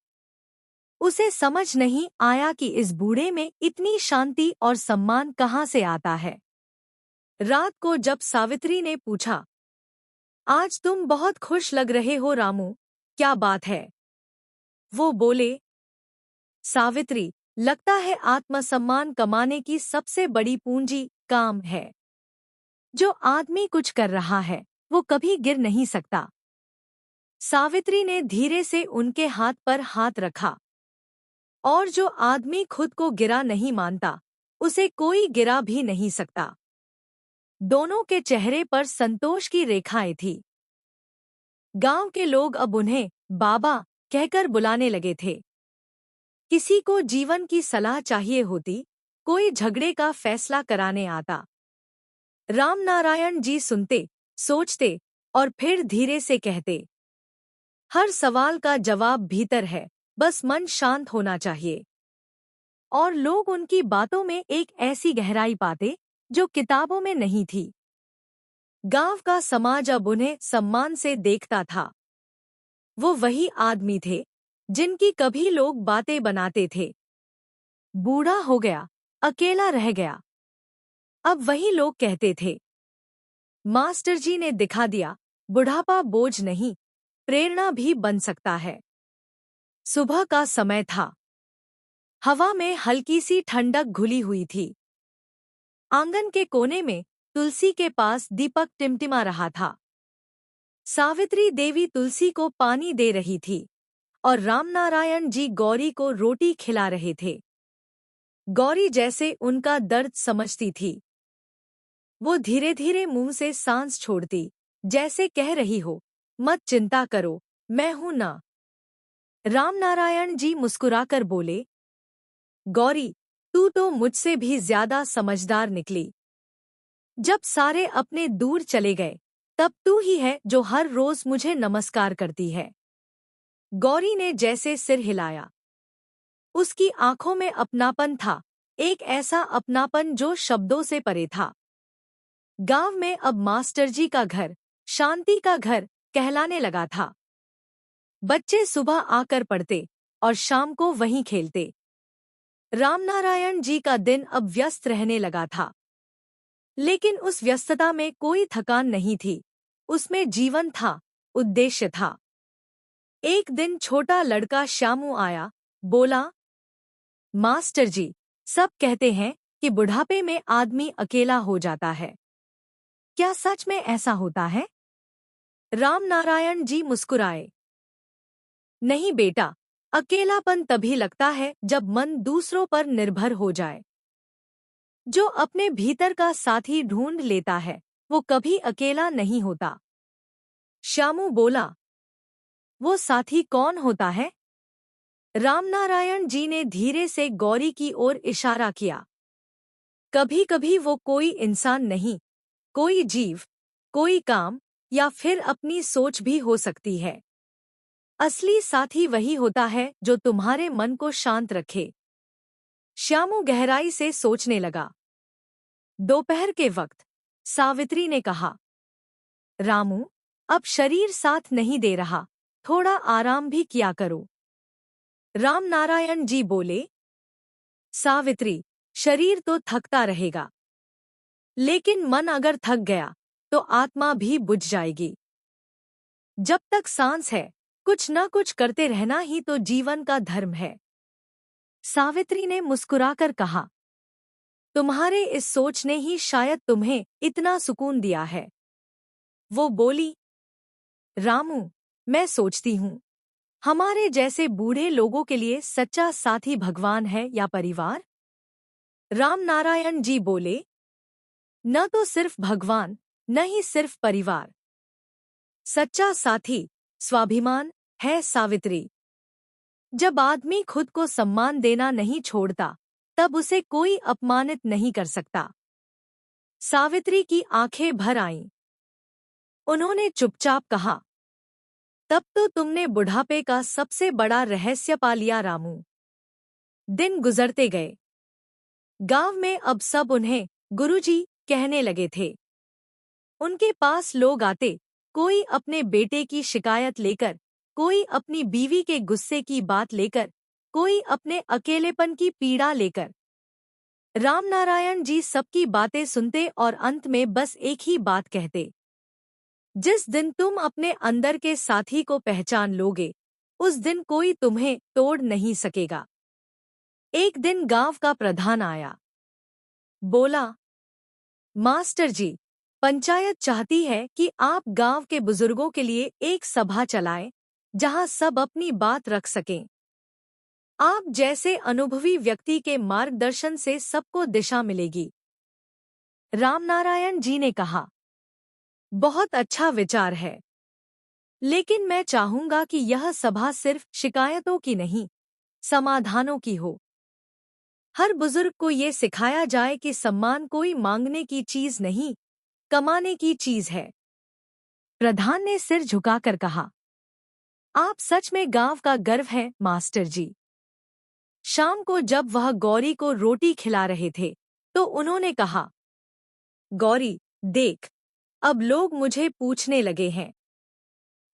उसे समझ नहीं आया कि इस बूढ़े में इतनी शांति और सम्मान कहाँ से आता है। रात को जब सावित्री ने पूछा, आज तुम बहुत खुश लग रहे हो रामू, क्या बात है? वो बोले, सावित्री, लगता है आत्मसम्मान कमाने की सबसे बड़ी पूंजी काम है। जो आदमी कुछ कर रहा है, वो कभी गिर नहीं सकता। सावित्री ने धीरे से उनके हाथ पर हाथ रखा। और जो आदमी खुद को गिरा नहीं मानता, उसे कोई गिरा भी नहीं सकता। दोनों के चेहरे पर संतोष की रेखाएं थी। गांव के लोग अब उन्हें बाबा कहकर बुलाने लगे थे। किसी को जीवन की सलाह चाहिए होती, कोई झगड़े का फैसला कराने आता। रामनारायण जी सुनते, सोचते और फिर धीरे से कहते, हर सवाल का जवाब भीतर है, बस मन शांत होना चाहिए। और लोग उनकी बातों में एक ऐसी गहराई पाते, जो किताबों में नहीं थी। गांव का समाज अब उन्हें सम्मान से देखता था। वो वही आदमी थे, जिनकी कभी लोग बातें बनाते थे। बूढ़ा हो गया, अकेला रह गया। अब वही लोग कहते थे, मास्टर जी ने दिखा दिया, बुढ़ापा बोझ नहीं, प्रेरणा भी बन सकता है। सुबह का समय था। हवा में हल्की सी ठंडक घुली हुई थी। आंगन के कोने में तुलसी के पास दीपक टिमटिमा रहा था। सावित्री देवी तुलसी को पानी दे रही थी, और रामनारायण जी गौरी को रोटी खिला रहे थे। गौरी जैसे उनका दर्द समझती थी। वो धीरे धीरे मुंह से सांस छोड़ती, जैसे कह रही हो, मत चिंता करो, मैं हूं ना। रामनारायण जी मुस्कुराकर बोले, गौरी, तू तो मुझसे भी ज्यादा समझदार निकली। जब सारे अपने दूर चले गए, तब तू ही है जो हर रोज मुझे नमस्कार करती है। गौरी ने जैसे सिर हिलाया। उसकी आंखों में अपनापन था, एक ऐसा अपनापन जो शब्दों से परे था। गांव में अब मास्टर जी का घर, शांति का घर कहलाने लगा था। बच्चे सुबह आकर पढ़ते और शाम को वहीं खेलते। रामनारायण जी का दिन अब व्यस्त रहने लगा था। लेकिन उस व्यस्तता में कोई थकान नहीं थी, उसमें जीवन था, उद्देश्य था। एक दिन छोटा लड़का श्यामू आया, बोला, मास्टर जी, सब कहते हैं कि बुढ़ापे में आदमी अकेला हो जाता है। क्या सच में ऐसा होता है? रामनारायण जी मुस्कुराए। नहीं बेटा, अकेलापन तभी लगता है जब मन दूसरों पर निर्भर हो जाए। जो अपने भीतर का साथी ढूंढ लेता है, वो कभी अकेला नहीं होता। श्यामू बोला, वो साथी कौन होता है? रामनारायण जी ने धीरे से गौरी की ओर इशारा किया। कभी कभी वो कोई इंसान नहीं, कोई जीव, कोई काम, या फिर अपनी सोच भी हो सकती है। असली साथी वही होता है जो तुम्हारे मन को शांत रखे। श्यामू गहराई से सोचने लगा। दोपहर के वक्त सावित्री ने कहा, रामू, अब शरीर साथ नहीं दे रहा, थोड़ा आराम भी किया करो। रामनारायण जी बोले, सावित्री, शरीर तो थकता रहेगा, लेकिन मन अगर थक गया तो आत्मा भी बुझ जाएगी। जब तक सांस है, कुछ न कुछ करते रहना ही तो जीवन का धर्म है। सावित्री ने मुस्कुराकर कहा, तुम्हारे इस सोच ने ही शायद तुम्हें इतना सुकून दिया है। वो बोली, रामू, मैं सोचती हूँ, हमारे जैसे बूढ़े लोगों के लिए सच्चा साथी भगवान है या परिवार? रामनारायण जी बोले, न तो सिर्फ भगवान, न ही सिर्फ परिवार। सच्चा साथी स्वाभिमान है सावित्री। जब आदमी खुद को सम्मान देना नहीं छोड़ता, तब उसे कोई अपमानित नहीं कर सकता। सावित्री की आंखें भर आईं। उन्होंने चुपचाप कहा, तब तो तुमने बुढ़ापे का सबसे बड़ा रहस्य पा लिया रामू। दिन गुजरते गए। गांव में अब सब उन्हें गुरुजी कहने लगे थे। उनके पास लोग आते, कोई अपने बेटे की शिकायत लेकर, कोई अपनी बीवी के गुस्से की बात लेकर, कोई अपने अकेलेपन की पीड़ा लेकर। रामनारायण जी सबकी बातें सुनते और अंत में बस एक ही बात कहते, जिस दिन तुम अपने अंदर के साथी को पहचान लोगे, उस दिन कोई तुम्हें तोड़ नहीं सकेगा। एक दिन गांव का प्रधान आया। बोला, मास्टर जी, पंचायत चाहती है कि आप गांव के बुजुर्गों के लिए एक सभा चलाएं, जहां सब अपनी बात रख सकें। आप जैसे अनुभवी व्यक्ति के मार्गदर्शन से सबको दिशा मिलेगी। रामनारायण जी ने कहा, बहुत अच्छा विचार है, लेकिन मैं चाहूंगा कि यह सभा सिर्फ शिकायतों की नहीं, समाधानों की हो। हर बुजुर्ग को ये सिखाया जाए कि सम्मान कोई मांगने की चीज नहीं, कमाने की चीज है। प्रधान ने सिर झुकाकर कहा, आप सच में गांव का गर्व हैं, मास्टर जी। शाम को जब वह गौरी को रोटी खिला रहे थे, तो उन्होंने कहा, गौरी, देख, अब लोग मुझे पूछने लगे हैं।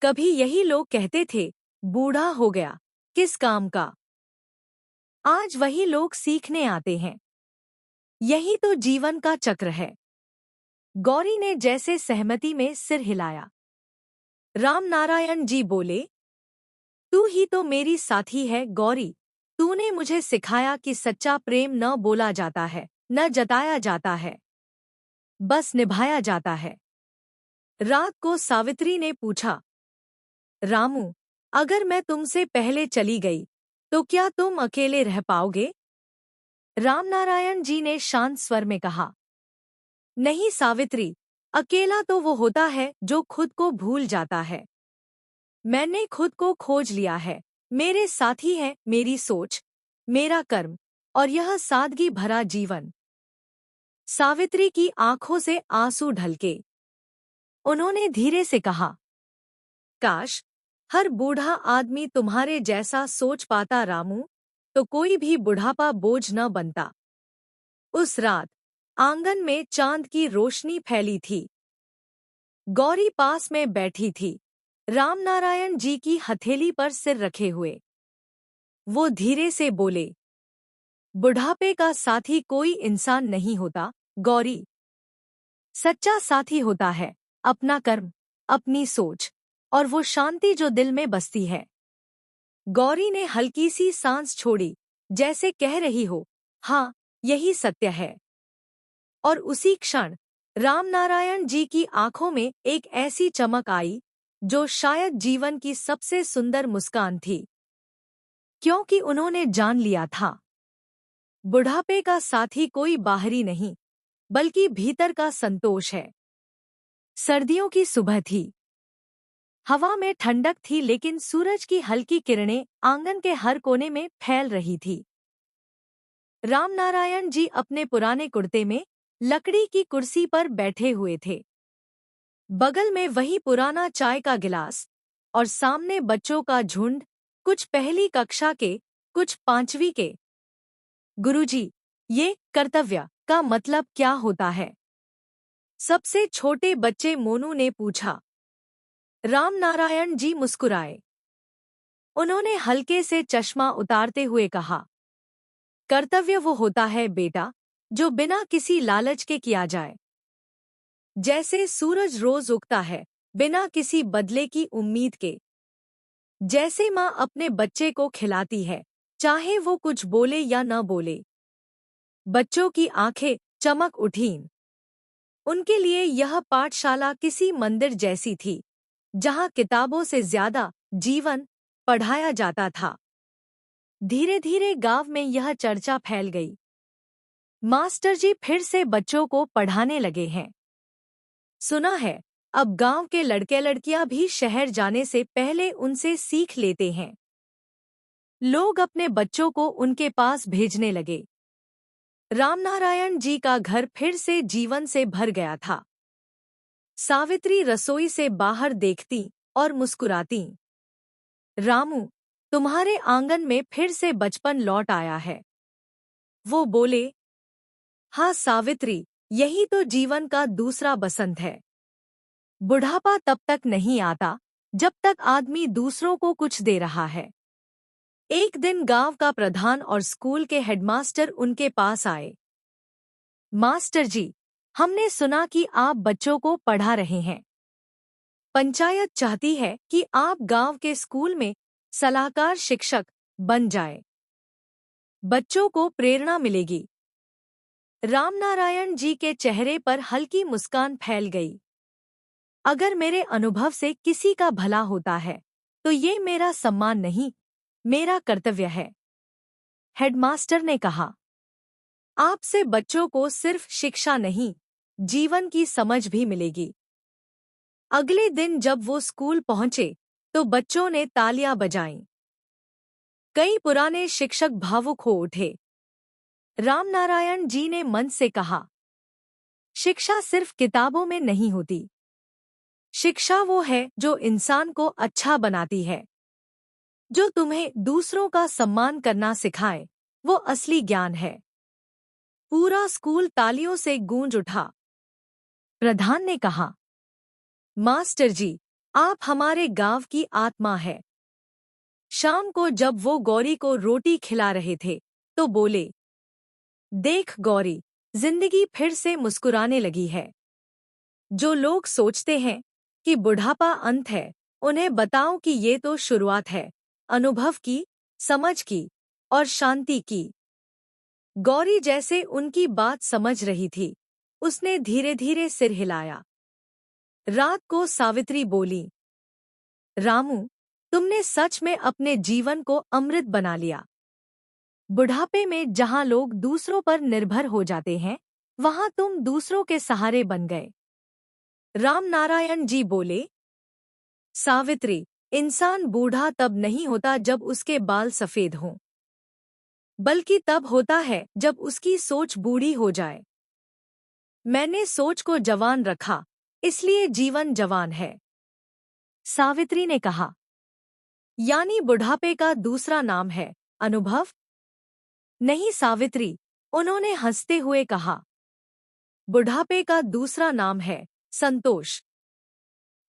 कभी यही लोग कहते थे, बूढ़ा हो गया, किस काम का? आज वही लोग सीखने आते हैं। यही तो जीवन का चक्र है। गौरी ने जैसे सहमति में सिर हिलाया। रामनारायण जी बोले, तू ही तो मेरी साथी है गौरी। तूने मुझे सिखाया कि सच्चा प्रेम न बोला जाता है, न जताया जाता है, बस निभाया जाता है। रात को सावित्री ने पूछा, रामू, अगर मैं तुमसे पहले चली गई, तो क्या तुम अकेले रह पाओगे? रामनारायण जी ने शांत स्वर में कहा, नहीं सावित्री, अकेला तो वो होता है जो खुद को भूल जाता है। मैंने खुद को खोज लिया है। मेरे साथी है मेरी सोच, मेरा कर्म, और यह सादगी भरा जीवन। सावित्री की आंखों से आंसू ढलके। उन्होंने धीरे से कहा, काश हर बूढ़ा आदमी तुम्हारे जैसा सोच पाता रामू, तो कोई भी बुढ़ापा बोझ न बनता। उस रात आंगन में चांद की रोशनी फैली थी। गौरी पास में बैठी थी, रामनारायण जी की हथेली पर सिर रखे हुए। वो धीरे से बोले, बुढ़ापे का साथी कोई इंसान नहीं होता, गौरी। सच्चा साथी होता है अपना कर्म, अपनी सोच और वो शांति जो दिल में बसती है। गौरी ने हल्की सी सांस छोड़ी, जैसे कह रही हो, हाँ, यही सत्य है। और उसी क्षण रामनारायण जी की आंखों में एक ऐसी चमक आई जो शायद जीवन की सबसे सुंदर मुस्कान थी, क्योंकि उन्होंने जान लिया था बुढ़ापे का साथी कोई बाहरी नहीं, बल्कि भीतर का संतोष है। सर्दियों की सुबह थी। हवा में ठंडक थी, लेकिन सूरज की हल्की किरणें आंगन के हर कोने में फैल रही थी। रामनारायण जी अपने पुराने कुर्ते में लकड़ी की कुर्सी पर बैठे हुए थे। बगल में वही पुराना चाय का गिलास और सामने बच्चों का झुंड, कुछ पहली कक्षा के, कुछ पांचवी के। गुरुजी, ये कर्तव्य का मतलब क्या होता है? सबसे छोटे बच्चे मोनू ने पूछा। रामनारायण जी मुस्कुराए। उन्होंने हल्के से चश्मा उतारते हुए कहा, कर्तव्य वो होता है बेटा जो बिना किसी लालच के किया जाए। जैसे सूरज रोज उगता है बिना किसी बदले की उम्मीद के। जैसे माँ अपने बच्चे को खिलाती है, चाहे वो कुछ बोले या न बोले। बच्चों की आंखें चमक उठीं। उनके लिए यह पाठशाला किसी मंदिर जैसी थी, जहाँ किताबों से ज्यादा जीवन पढ़ाया जाता था। धीरे धीरे गांव में यह चर्चा फैल गई। मास्टर जी फिर से बच्चों को पढ़ाने लगे हैं। सुना है अब गांव के लड़के लड़कियां भी शहर जाने से पहले उनसे सीख लेते हैं। लोग अपने बच्चों को उनके पास भेजने लगे। रामनारायण जी का घर फिर से जीवन से भर गया था। सावित्री रसोई से बाहर देखती और मुस्कुराती। रामू, तुम्हारे आंगन में फिर से बचपन लौट आया है। वो बोले। हाँ सावित्री, यही तो जीवन का दूसरा बसंत है। बुढ़ापा तब तक नहीं आता जब तक आदमी दूसरों को कुछ दे रहा है। एक दिन गांव का प्रधान और स्कूल के हेडमास्टर उनके पास आए। मास्टर जी, हमने सुना कि आप बच्चों को पढ़ा रहे हैं। पंचायत चाहती है कि आप गांव के स्कूल में सलाहकार शिक्षक बन जाए। बच्चों को प्रेरणा मिलेगी। रामनारायण जी के चेहरे पर हल्की मुस्कान फैल गई। अगर मेरे अनुभव से किसी का भला होता है तो ये मेरा सम्मान नहीं, मेरा कर्तव्य है। हेडमास्टर ने कहा, आपसे बच्चों को सिर्फ शिक्षा नहीं, जीवन की समझ भी मिलेगी। अगले दिन जब वो स्कूल पहुंचे तो बच्चों ने तालियां बजाईं। कई पुराने शिक्षक भावुक हो उठे। रामनारायण जी ने मन से कहा, शिक्षा सिर्फ किताबों में नहीं होती। शिक्षा वो है जो इंसान को अच्छा बनाती है। जो तुम्हें दूसरों का सम्मान करना सिखाए, वो असली ज्ञान है। पूरा स्कूल तालियों से गूंज उठा। प्रधान ने कहा, मास्टर जी, आप हमारे गांव की आत्मा है। शाम को जब वो गौरी को रोटी खिला रहे थे तो बोले, देख गौरी, जिंदगी फिर से मुस्कुराने लगी है। जो लोग सोचते हैं कि बुढ़ापा अंत है, उन्हें बताओ कि ये तो शुरुआत है, अनुभव की, समझ की और शांति की। गौरी जैसे उनकी बात समझ रही थी, उसने धीरे धीरे सिर हिलाया। रात को सावित्री बोली, रामू, तुमने सच में अपने जीवन को अमृत बना लिया। बुढ़ापे में जहां लोग दूसरों पर निर्भर हो जाते हैं, वहां तुम दूसरों के सहारे बन गए। रामनारायण जी बोले, सावित्री, इंसान बूढ़ा तब नहीं होता जब उसके बाल सफेद हों, बल्कि तब होता है जब उसकी सोच बूढ़ी हो जाए। मैंने सोच को जवान रखा, इसलिए जीवन जवान है। सावित्री ने कहा, यानी बुढ़ापे का दूसरा नाम है अनुभव? नहीं सावित्री, उन्होंने हंसते हुए कहा, बुढ़ापे का दूसरा नाम है संतोष।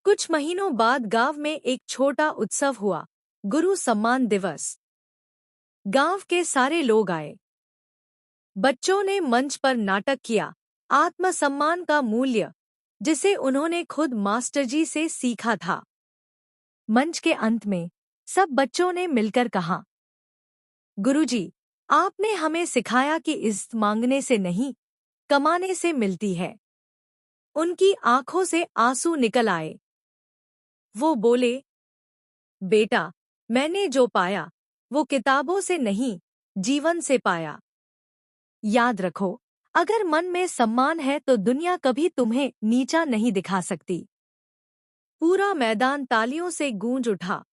कुछ महीनों बाद गांव में एक छोटा उत्सव हुआ, गुरु सम्मान दिवस। गांव के सारे लोग आए। बच्चों ने मंच पर नाटक किया, आत्मसम्मान का मूल्य, जिसे उन्होंने खुद मास्टरजी से सीखा था। मंच के अंत में सब बच्चों ने मिलकर कहा, गुरुजी, आपने हमें सिखाया कि इज्जत मांगने से नहीं, कमाने से मिलती है। उनकी आंखों से आंसू निकल आए। वो बोले, बेटा, मैंने जो पाया वो किताबों से नहीं, जीवन से पाया। याद रखो, अगर मन में सम्मान है तो दुनिया कभी तुम्हें नीचा नहीं दिखा सकती। पूरा मैदान तालियों से गूंज उठा।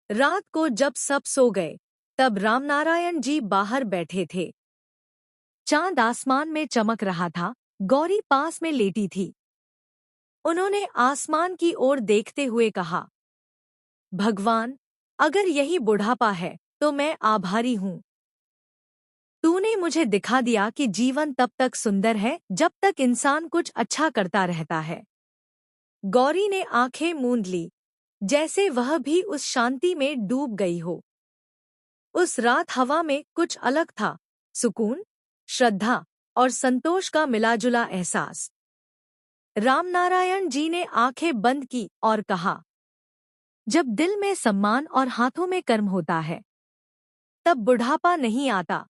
रात को जब सब सो गए, तब रामनारायण जी बाहर बैठे थे। चांद आसमान में चमक रहा था, गौरी पास में लेटी थी। उन्होंने आसमान की ओर देखते हुए कहा, भगवान, अगर यही बुढ़ापा है तो मैं आभारी हूँ। तूने मुझे दिखा दिया कि जीवन तब तक सुंदर है जब तक इंसान कुछ अच्छा करता रहता है। गौरी ने आंखें मूंद ली, जैसे वह भी उस शांति में डूब गई हो। उस रात हवा में कुछ अलग था, सुकून, श्रद्धा और संतोष का मिलाजुला एहसास। रामनारायण जी ने आंखें बंद की और कहा, जब दिल में सम्मान और हाथों में कर्म होता है, तब बुढ़ापा नहीं आता।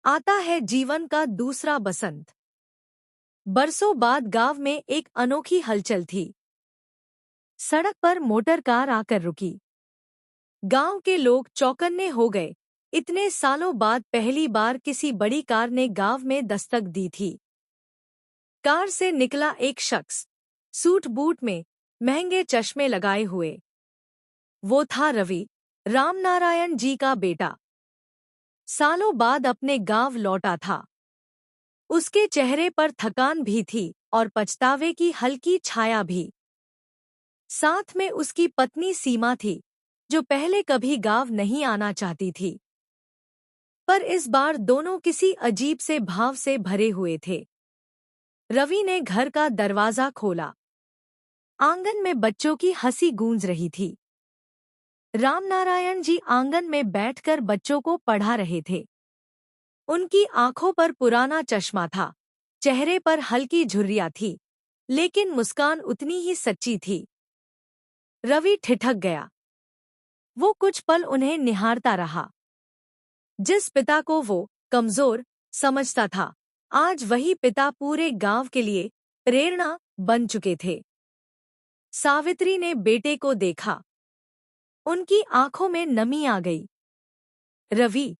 आता है जीवन का दूसरा बसंत। बरसों बाद गांव में एक अनोखी हलचल थी। सड़क पर मोटर कार आकर रुकी। गांव के लोग चौकन्ने हो गए। इतने सालों बाद पहली बार किसी बड़ी कार ने गांव में दस्तक दी थी। कार से निकला एक शख्स, सूट बूट में, महंगे चश्मे लगाए हुए। वो था रवि, रामनारायण जी का बेटा। सालों बाद अपने गांव लौटा था। उसके चेहरे पर थकान भी थी और पछतावे की हल्की छाया भी। साथ में उसकी पत्नी सीमा थी, जो पहले कभी गांव नहीं आना चाहती थी। पर इस बार दोनों किसी अजीब से भाव से भरे हुए थे। रवि ने घर का दरवाजा खोला। आंगन में बच्चों की हंसी गूंज रही थी। रामनारायण जी आंगन में बैठकर बच्चों को पढ़ा रहे थे। उनकी आंखों पर पुराना चश्मा था, चेहरे पर हल्की झुर्रियां थी, लेकिन मुस्कान उतनी ही सच्ची थी। रवि ठिठक गया। वो कुछ पल उन्हें निहारता रहा। जिस पिता को वो कमजोर समझता था, आज वही पिता पूरे गांव के लिए प्रेरणा बन चुके थे। सावित्री ने बेटे को देखा। उनकी आंखों में नमी आ गई। रवि,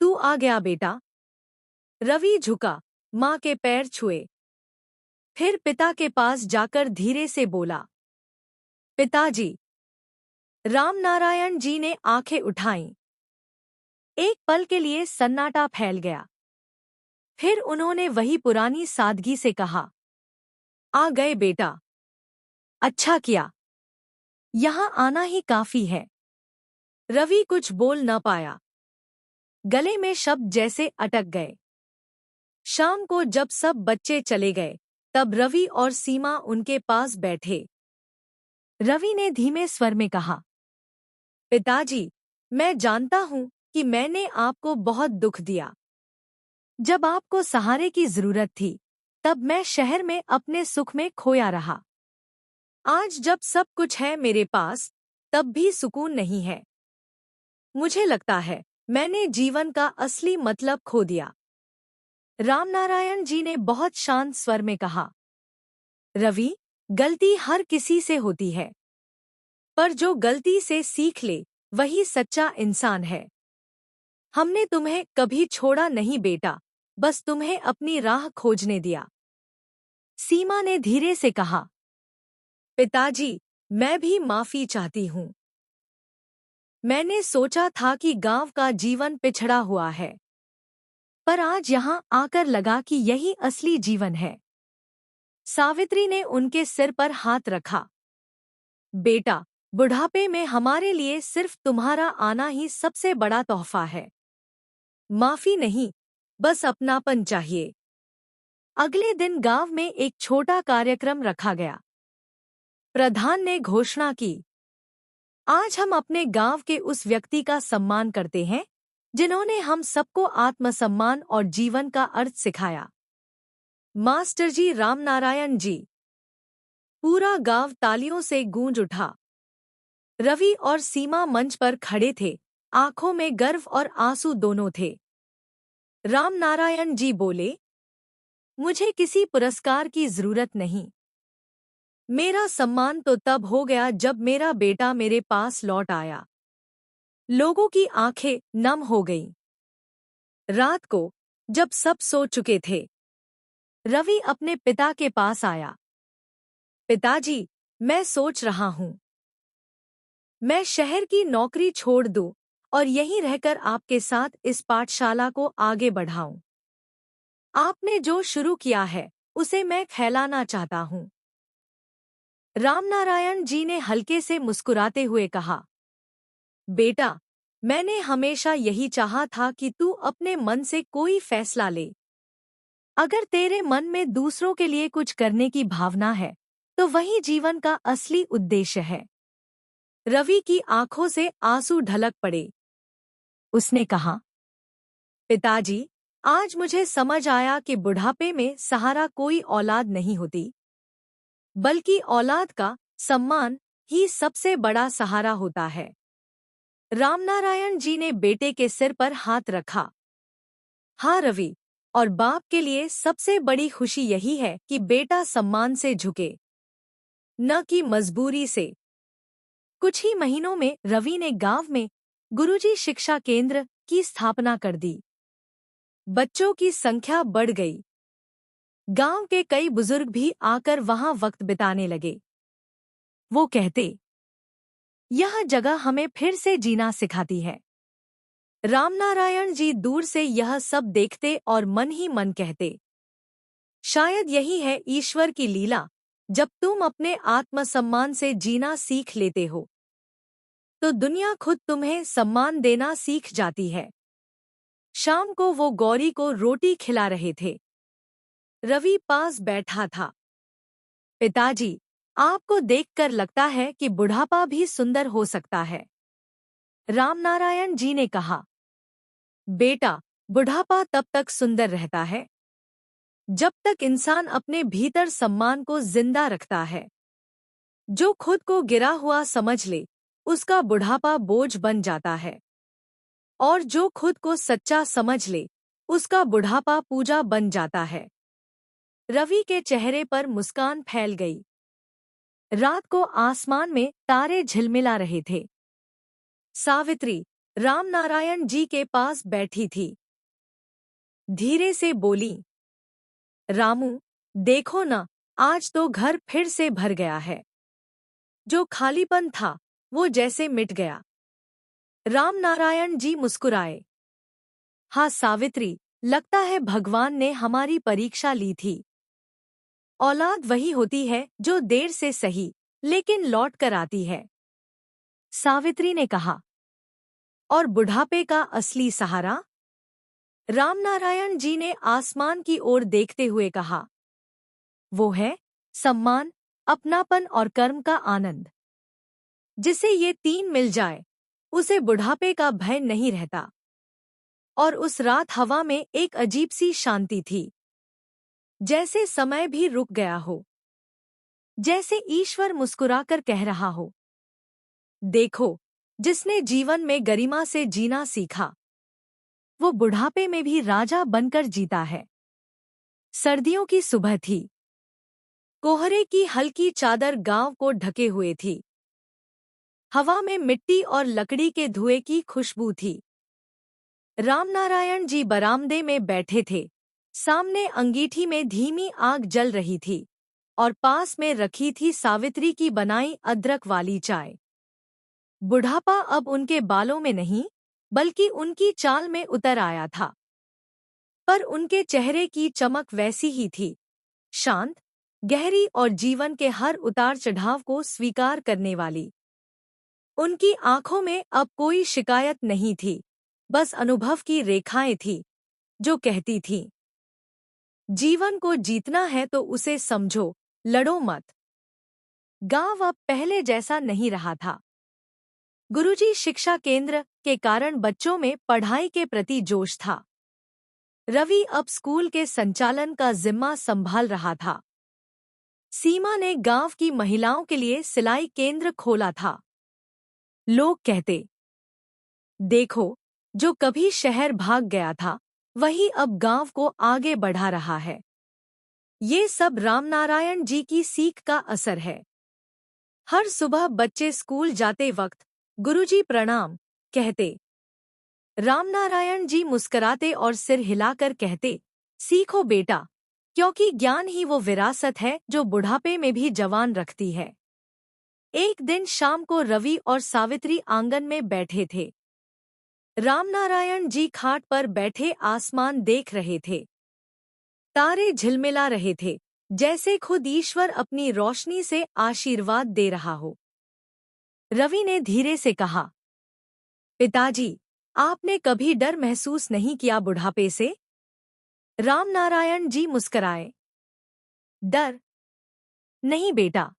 तू आ गया बेटा। रवि झुका, मां के पैर छुए। फिर पिता के पास जाकर धीरे से बोला, पिताजी। रामनारायण जी ने आंखें उठाईं। एक पल के लिए सन्नाटा फैल गया। फिर उन्होंने वही पुरानी सादगी से कहा, आ गए बेटा। अच्छा किया। यहाँ आना ही काफी है। रवि कुछ बोल न पाया। गले में शब्द जैसे अटक गए। शाम को जब सब बच्चे चले गए, तब रवि और सीमा उनके पास बैठे। रवि ने धीमे स्वर में कहा, पिताजी, मैं जानता हूं कि मैंने आपको बहुत दुख दिया। जब आपको सहारे की जरूरत थी, तब मैं शहर में अपने सुख में खोया रहा। आज जब सब कुछ है मेरे पास, तब भी सुकून नहीं है। मुझे लगता है मैंने जीवन का असली मतलब खो दिया। रामनारायण जी ने बहुत शांत स्वर में कहा, रवि, गलती हर किसी से होती है, पर जो गलती से सीख ले वही सच्चा इंसान है। हमने तुम्हें कभी छोड़ा नहीं बेटा, बस तुम्हें अपनी राह खोजने दिया। सीमा ने धीरे से कहा, पिताजी, मैं भी माफी चाहती हूँ। मैंने सोचा था कि गांव का जीवन पिछड़ा हुआ है, पर आज यहाँ आकर लगा कि यही असली जीवन है। सावित्री ने उनके सिर पर हाथ रखा। बेटा, बुढ़ापे में हमारे लिए सिर्फ तुम्हारा आना ही सबसे बड़ा तोहफा है। माफी नहीं, बस अपनापन चाहिए। अगले दिन गांव में एक छोटा कार्यक्रम रखा गया। प्रधान ने घोषणा की, आज हम अपने गांव के उस व्यक्ति का सम्मान करते हैं जिन्होंने हम सबको आत्मसम्मान और जीवन का अर्थ सिखाया। मास्टर जी रामनारायण जी। पूरा गांव तालियों से गूंज उठा। रवि और सीमा मंच पर खड़े थे, आंखों में गर्व और आंसू दोनों थे। रामनारायण जी बोले, मुझे किसी पुरस्कार की जरूरत नहीं। मेरा सम्मान तो तब हो गया जब मेरा बेटा मेरे पास लौट आया। लोगों की आंखें नम हो गईं। रात को जब सब सो चुके थे, रवि अपने पिता के पास आया। पिताजी, मैं सोच रहा हूं, मैं शहर की नौकरी छोड़ दूं और यहीं रहकर आपके साथ इस पाठशाला को आगे बढ़ाऊं। आपने जो शुरू किया है उसे मैं फैलाना चाहता हूं। रामनारायण जी ने हल्के से मुस्कुराते हुए कहा, बेटा, मैंने हमेशा यही चाहा था कि तू अपने मन से कोई फैसला ले। अगर तेरे मन में दूसरों के लिए कुछ करने की भावना है, तो वही जीवन का असली उद्देश्य है। रवि की आंखों से आंसू ढलक पड़े। उसने कहा, पिताजी, आज मुझे समझ आया कि बुढ़ापे में सहारा कोई औलाद नहीं होती, बल्कि औलाद का सम्मान ही सबसे बड़ा सहारा होता है। रामनारायण जी ने बेटे के सिर पर हाथ रखा। हाँ रवि, और बाप के लिए सबसे बड़ी खुशी यही है कि बेटा सम्मान से झुके, न कि मजबूरी से। कुछ ही महीनों में रवि ने गांव में गुरुजी शिक्षा केंद्र की स्थापना कर दी। बच्चों की संख्या बढ़ गई। गांव के कई बुजुर्ग भी आकर वहां वक्त बिताने लगे। वो कहते, यह जगह हमें फिर से जीना सिखाती है। रामनारायण जी दूर से यह सब देखते और मन ही मन कहते, शायद यही है ईश्वर की लीला। जब तुम अपने आत्मसम्मान से जीना सीख लेते हो, तो दुनिया खुद तुम्हें सम्मान देना सीख जाती है। शाम को वो गौरी को रोटी खिला रहे थे। रवि पास बैठा था। पिताजी, आपको देखकर लगता है कि बुढ़ापा भी सुंदर हो सकता है। रामनारायण जी ने कहा, बेटा, बुढ़ापा तब तक सुंदर रहता है जब तक इंसान अपने भीतर सम्मान को जिंदा रखता है। जो खुद को गिरा हुआ समझ ले, उसका बुढ़ापा बोझ बन जाता है, और जो खुद को सच्चा समझ ले, उसका बुढ़ापा पूजा बन जाता है। रवि के चेहरे पर मुस्कान फैल गई। रात को आसमान में तारे झिलमिला रहे थे। सावित्री रामनारायण जी के पास बैठी थी। धीरे से बोली, रामू, देखो ना, आज तो घर फिर से भर गया है। जो खालीपन था वो जैसे मिट गया। रामनारायण जी मुस्कुराए। हाँ सावित्री, लगता है भगवान ने हमारी परीक्षा ली थी। औलाद वही होती है जो देर से सही, लेकिन लौट कर आती है। सावित्री ने कहा, और बुढ़ापे का असली सहारा? रामनारायण जी ने आसमान की ओर देखते हुए कहा, वो है सम्मान, अपनापन और कर्म का आनंद। जिसे ये तीन मिल जाए, उसे बुढ़ापे का भय नहीं रहता। और उस रात हवा में एक अजीब सी शांति थी, जैसे समय भी रुक गया हो, जैसे ईश्वर मुस्कुराकर कह रहा हो, देखो, जिसने जीवन में गरिमा से जीना सीखा, वो बुढ़ापे में भी राजा बनकर जीता है। सर्दियों की सुबह थी। कोहरे की हल्की चादर गांव को ढके हुए थी। हवा में मिट्टी और लकड़ी के धुएं की खुशबू थी। रामनारायण जी बरामदे में बैठे थे। सामने अंगीठी में धीमी आग जल रही थी, और पास में रखी थी सावित्री की बनाई अदरक वाली चाय। बुढ़ापा अब उनके बालों में नहीं, बल्कि उनकी चाल में उतर आया था। पर उनके चेहरे की चमक वैसी ही थी, शांत, गहरी और जीवन के हर उतार चढ़ाव को स्वीकार करने वाली। उनकी आंखों में अब कोई शिकायत नहीं थी, बस अनुभव की रेखाएं थी, जो कहती थीं, जीवन को जीतना है तो उसे समझो, लड़ो मत। गांव अब पहले जैसा नहीं रहा था। गुरुजी शिक्षा केंद्र के कारण बच्चों में पढ़ाई के प्रति जोश था। रवि अब स्कूल के संचालन का जिम्मा संभाल रहा था। सीमा ने गांव की महिलाओं के लिए सिलाई केंद्र खोला था। लोग कहते, देखो, जो कभी शहर भाग गया था वही अब गांव को आगे बढ़ा रहा है। ये सब रामनारायण जी की सीख का असर है। हर सुबह बच्चे स्कूल जाते वक्त गुरुजी प्रणाम कहते। रामनारायण जी मुस्कुराते और सिर हिलाकर कहते, सीखो बेटा, क्योंकि ज्ञान ही वो विरासत है जो बुढ़ापे में भी जवान रखती है। एक दिन शाम को रवि और सावित्री आंगन में बैठे थे। रामनारायण जी खाट पर बैठे आसमान देख रहे थे। तारे झिलमिला रहे थे, जैसे खुद ईश्वर अपनी रोशनी से आशीर्वाद दे रहा हो। रवि ने धीरे से कहा, पिताजी, आपने कभी डर महसूस नहीं किया बुढ़ापे से? रामनारायण जी मुस्कराए। डर? नहीं बेटा,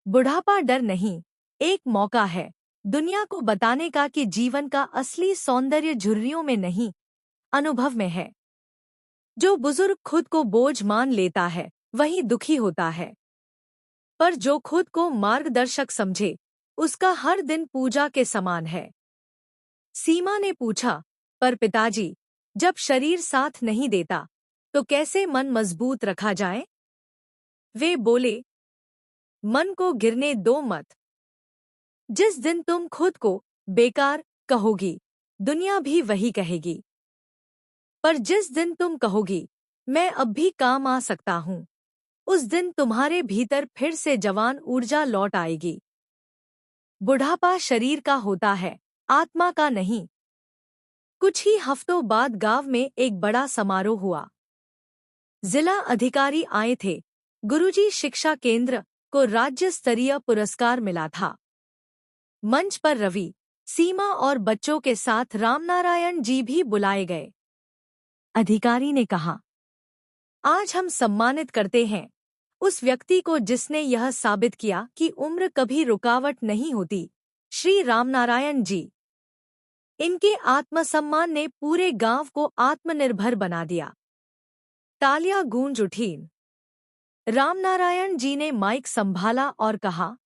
बुढ़ापा डर नहीं, एक मौका है दुनिया को बताने का कि जीवन का असली सौंदर्य झुर्रियों में नहीं, अनुभव में है। जो बुजुर्ग खुद को बोझ मान लेता है वही दुखी होता है, पर जो खुद को मार्गदर्शक समझे उसका हर दिन पूजा के समान है। सीमा ने पूछा, पर पिताजी, जब शरीर साथ नहीं देता तो कैसे मन मजबूत रखा जाए? वे बोले, मन को गिरने दो मत। जिस दिन तुम खुद को बेकार कहोगी, दुनिया भी वही कहेगी। पर जिस दिन तुम कहोगी, मैं अब भी काम आ सकता हूँ, उस दिन तुम्हारे भीतर फिर से जवान ऊर्जा लौट आएगी। बुढ़ापा शरीर का होता है, आत्मा का नहीं। कुछ ही हफ्तों बाद गांव में एक बड़ा समारोह हुआ। जिला अधिकारी आए थे। गुरुजी शिक्षा केंद्र को राज्य स्तरीय पुरस्कार मिला था। मंच पर रवि, सीमा और बच्चों के साथ रामनारायण जी भी बुलाए गए। अधिकारी ने कहा, आज हम सम्मानित करते हैं उस व्यक्ति को जिसने यह साबित किया कि उम्र कभी रुकावट नहीं होती, श्री रामनारायण जी। इनके आत्मसम्मान ने पूरे गांव को आत्मनिर्भर बना दिया। तालियां गूंज उठीं। रामनारायण जी ने माइक संभाला और कहा,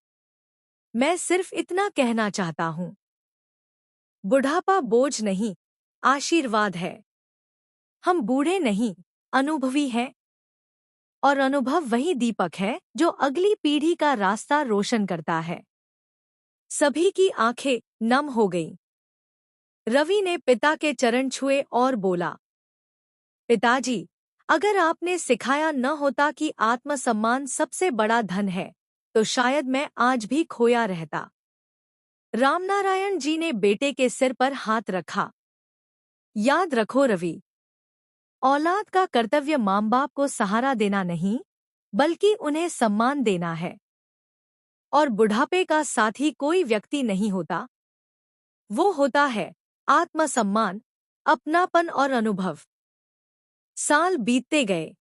मैं सिर्फ इतना कहना चाहता हूं, बुढ़ापा बोझ नहीं, आशीर्वाद है। हम बूढ़े नहीं, अनुभवी हैं, और अनुभव वही दीपक है जो अगली पीढ़ी का रास्ता रोशन करता है। सभी की आंखें नम हो गईं। रवि ने पिता के चरण छुए और बोला, पिताजी, अगर आपने सिखाया न होता कि आत्मसम्मान सबसे बड़ा धन है, तो शायद मैं आज भी खोया रहता। रामनारायण जी ने बेटे के सिर पर हाथ रखा। याद रखो रवि, औलाद का कर्तव्य माँ बाप को सहारा देना नहीं, बल्कि उन्हें सम्मान देना है। और बुढ़ापे का साथी कोई व्यक्ति नहीं होता, वो होता है आत्मसम्मान, अपनापन और अनुभव। साल बीतते गए।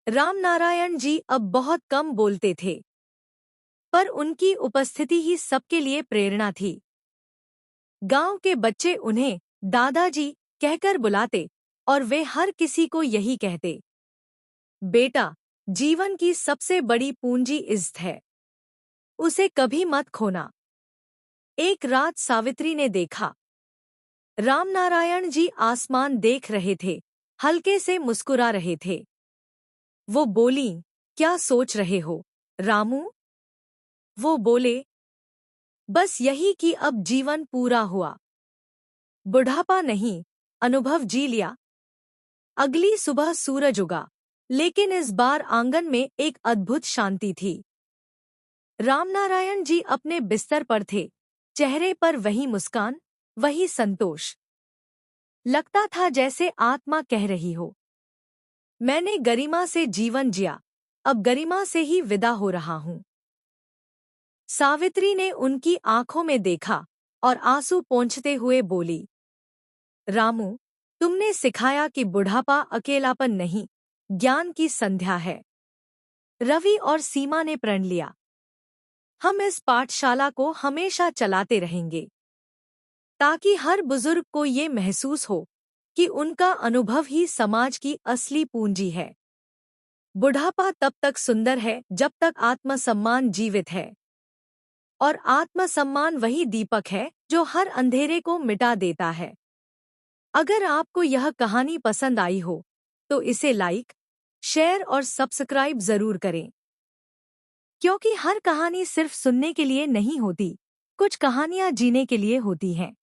रामनारायण जी अब बहुत कम बोलते थे, पर उनकी उपस्थिति ही सबके लिए प्रेरणा थी। गांव के बच्चे उन्हें दादाजी कहकर बुलाते और वे हर किसी को यही कहते, बेटा, जीवन की सबसे बड़ी पूंजी इज्जत है, उसे कभी मत खोना। एक रात सावित्री ने देखा, रामनारायण जी आसमान देख रहे थे, हल्के से मुस्कुरा रहे थे। वो बोली, क्या सोच रहे हो रामू? वो बोले, बस यही कि अब जीवन पूरा हुआ, बुढ़ापा नहीं, अनुभव जी लिया। अगली सुबह सूरज उगा, लेकिन इस बार आंगन में एक अद्भुत शांति थी। रामनारायण जी अपने बिस्तर पर थे, चेहरे पर वही मुस्कान, वही संतोष। लगता था जैसे आत्मा कह रही हो, मैंने गरिमा से जीवन जिया, अब गरिमा से ही विदा हो रहा हूं। सावित्री ने उनकी आंखों में देखा और आंसू पोंछते हुए बोली, रामू, तुमने सिखाया कि बुढ़ापा अकेलापन नहीं, ज्ञान की संध्या है। रवि और सीमा ने प्रण लिया, हम इस पाठशाला को हमेशा चलाते रहेंगे, ताकि हर बुजुर्ग को ये महसूस हो कि उनका अनुभव ही समाज की असली पूंजी है। बुढ़ापा तब तक सुंदर है जब तक आत्मसम्मान जीवित है, और आत्मसम्मान वही दीपक है जो हर अंधेरे को मिटा देता है। अगर आपको यह कहानी पसंद आई हो तो इसे लाइक, शेयर और सब्सक्राइब जरूर करें, क्योंकि हर कहानी सिर्फ सुनने के लिए नहीं होती, कुछ कहानियां जीने के लिए होती हैं।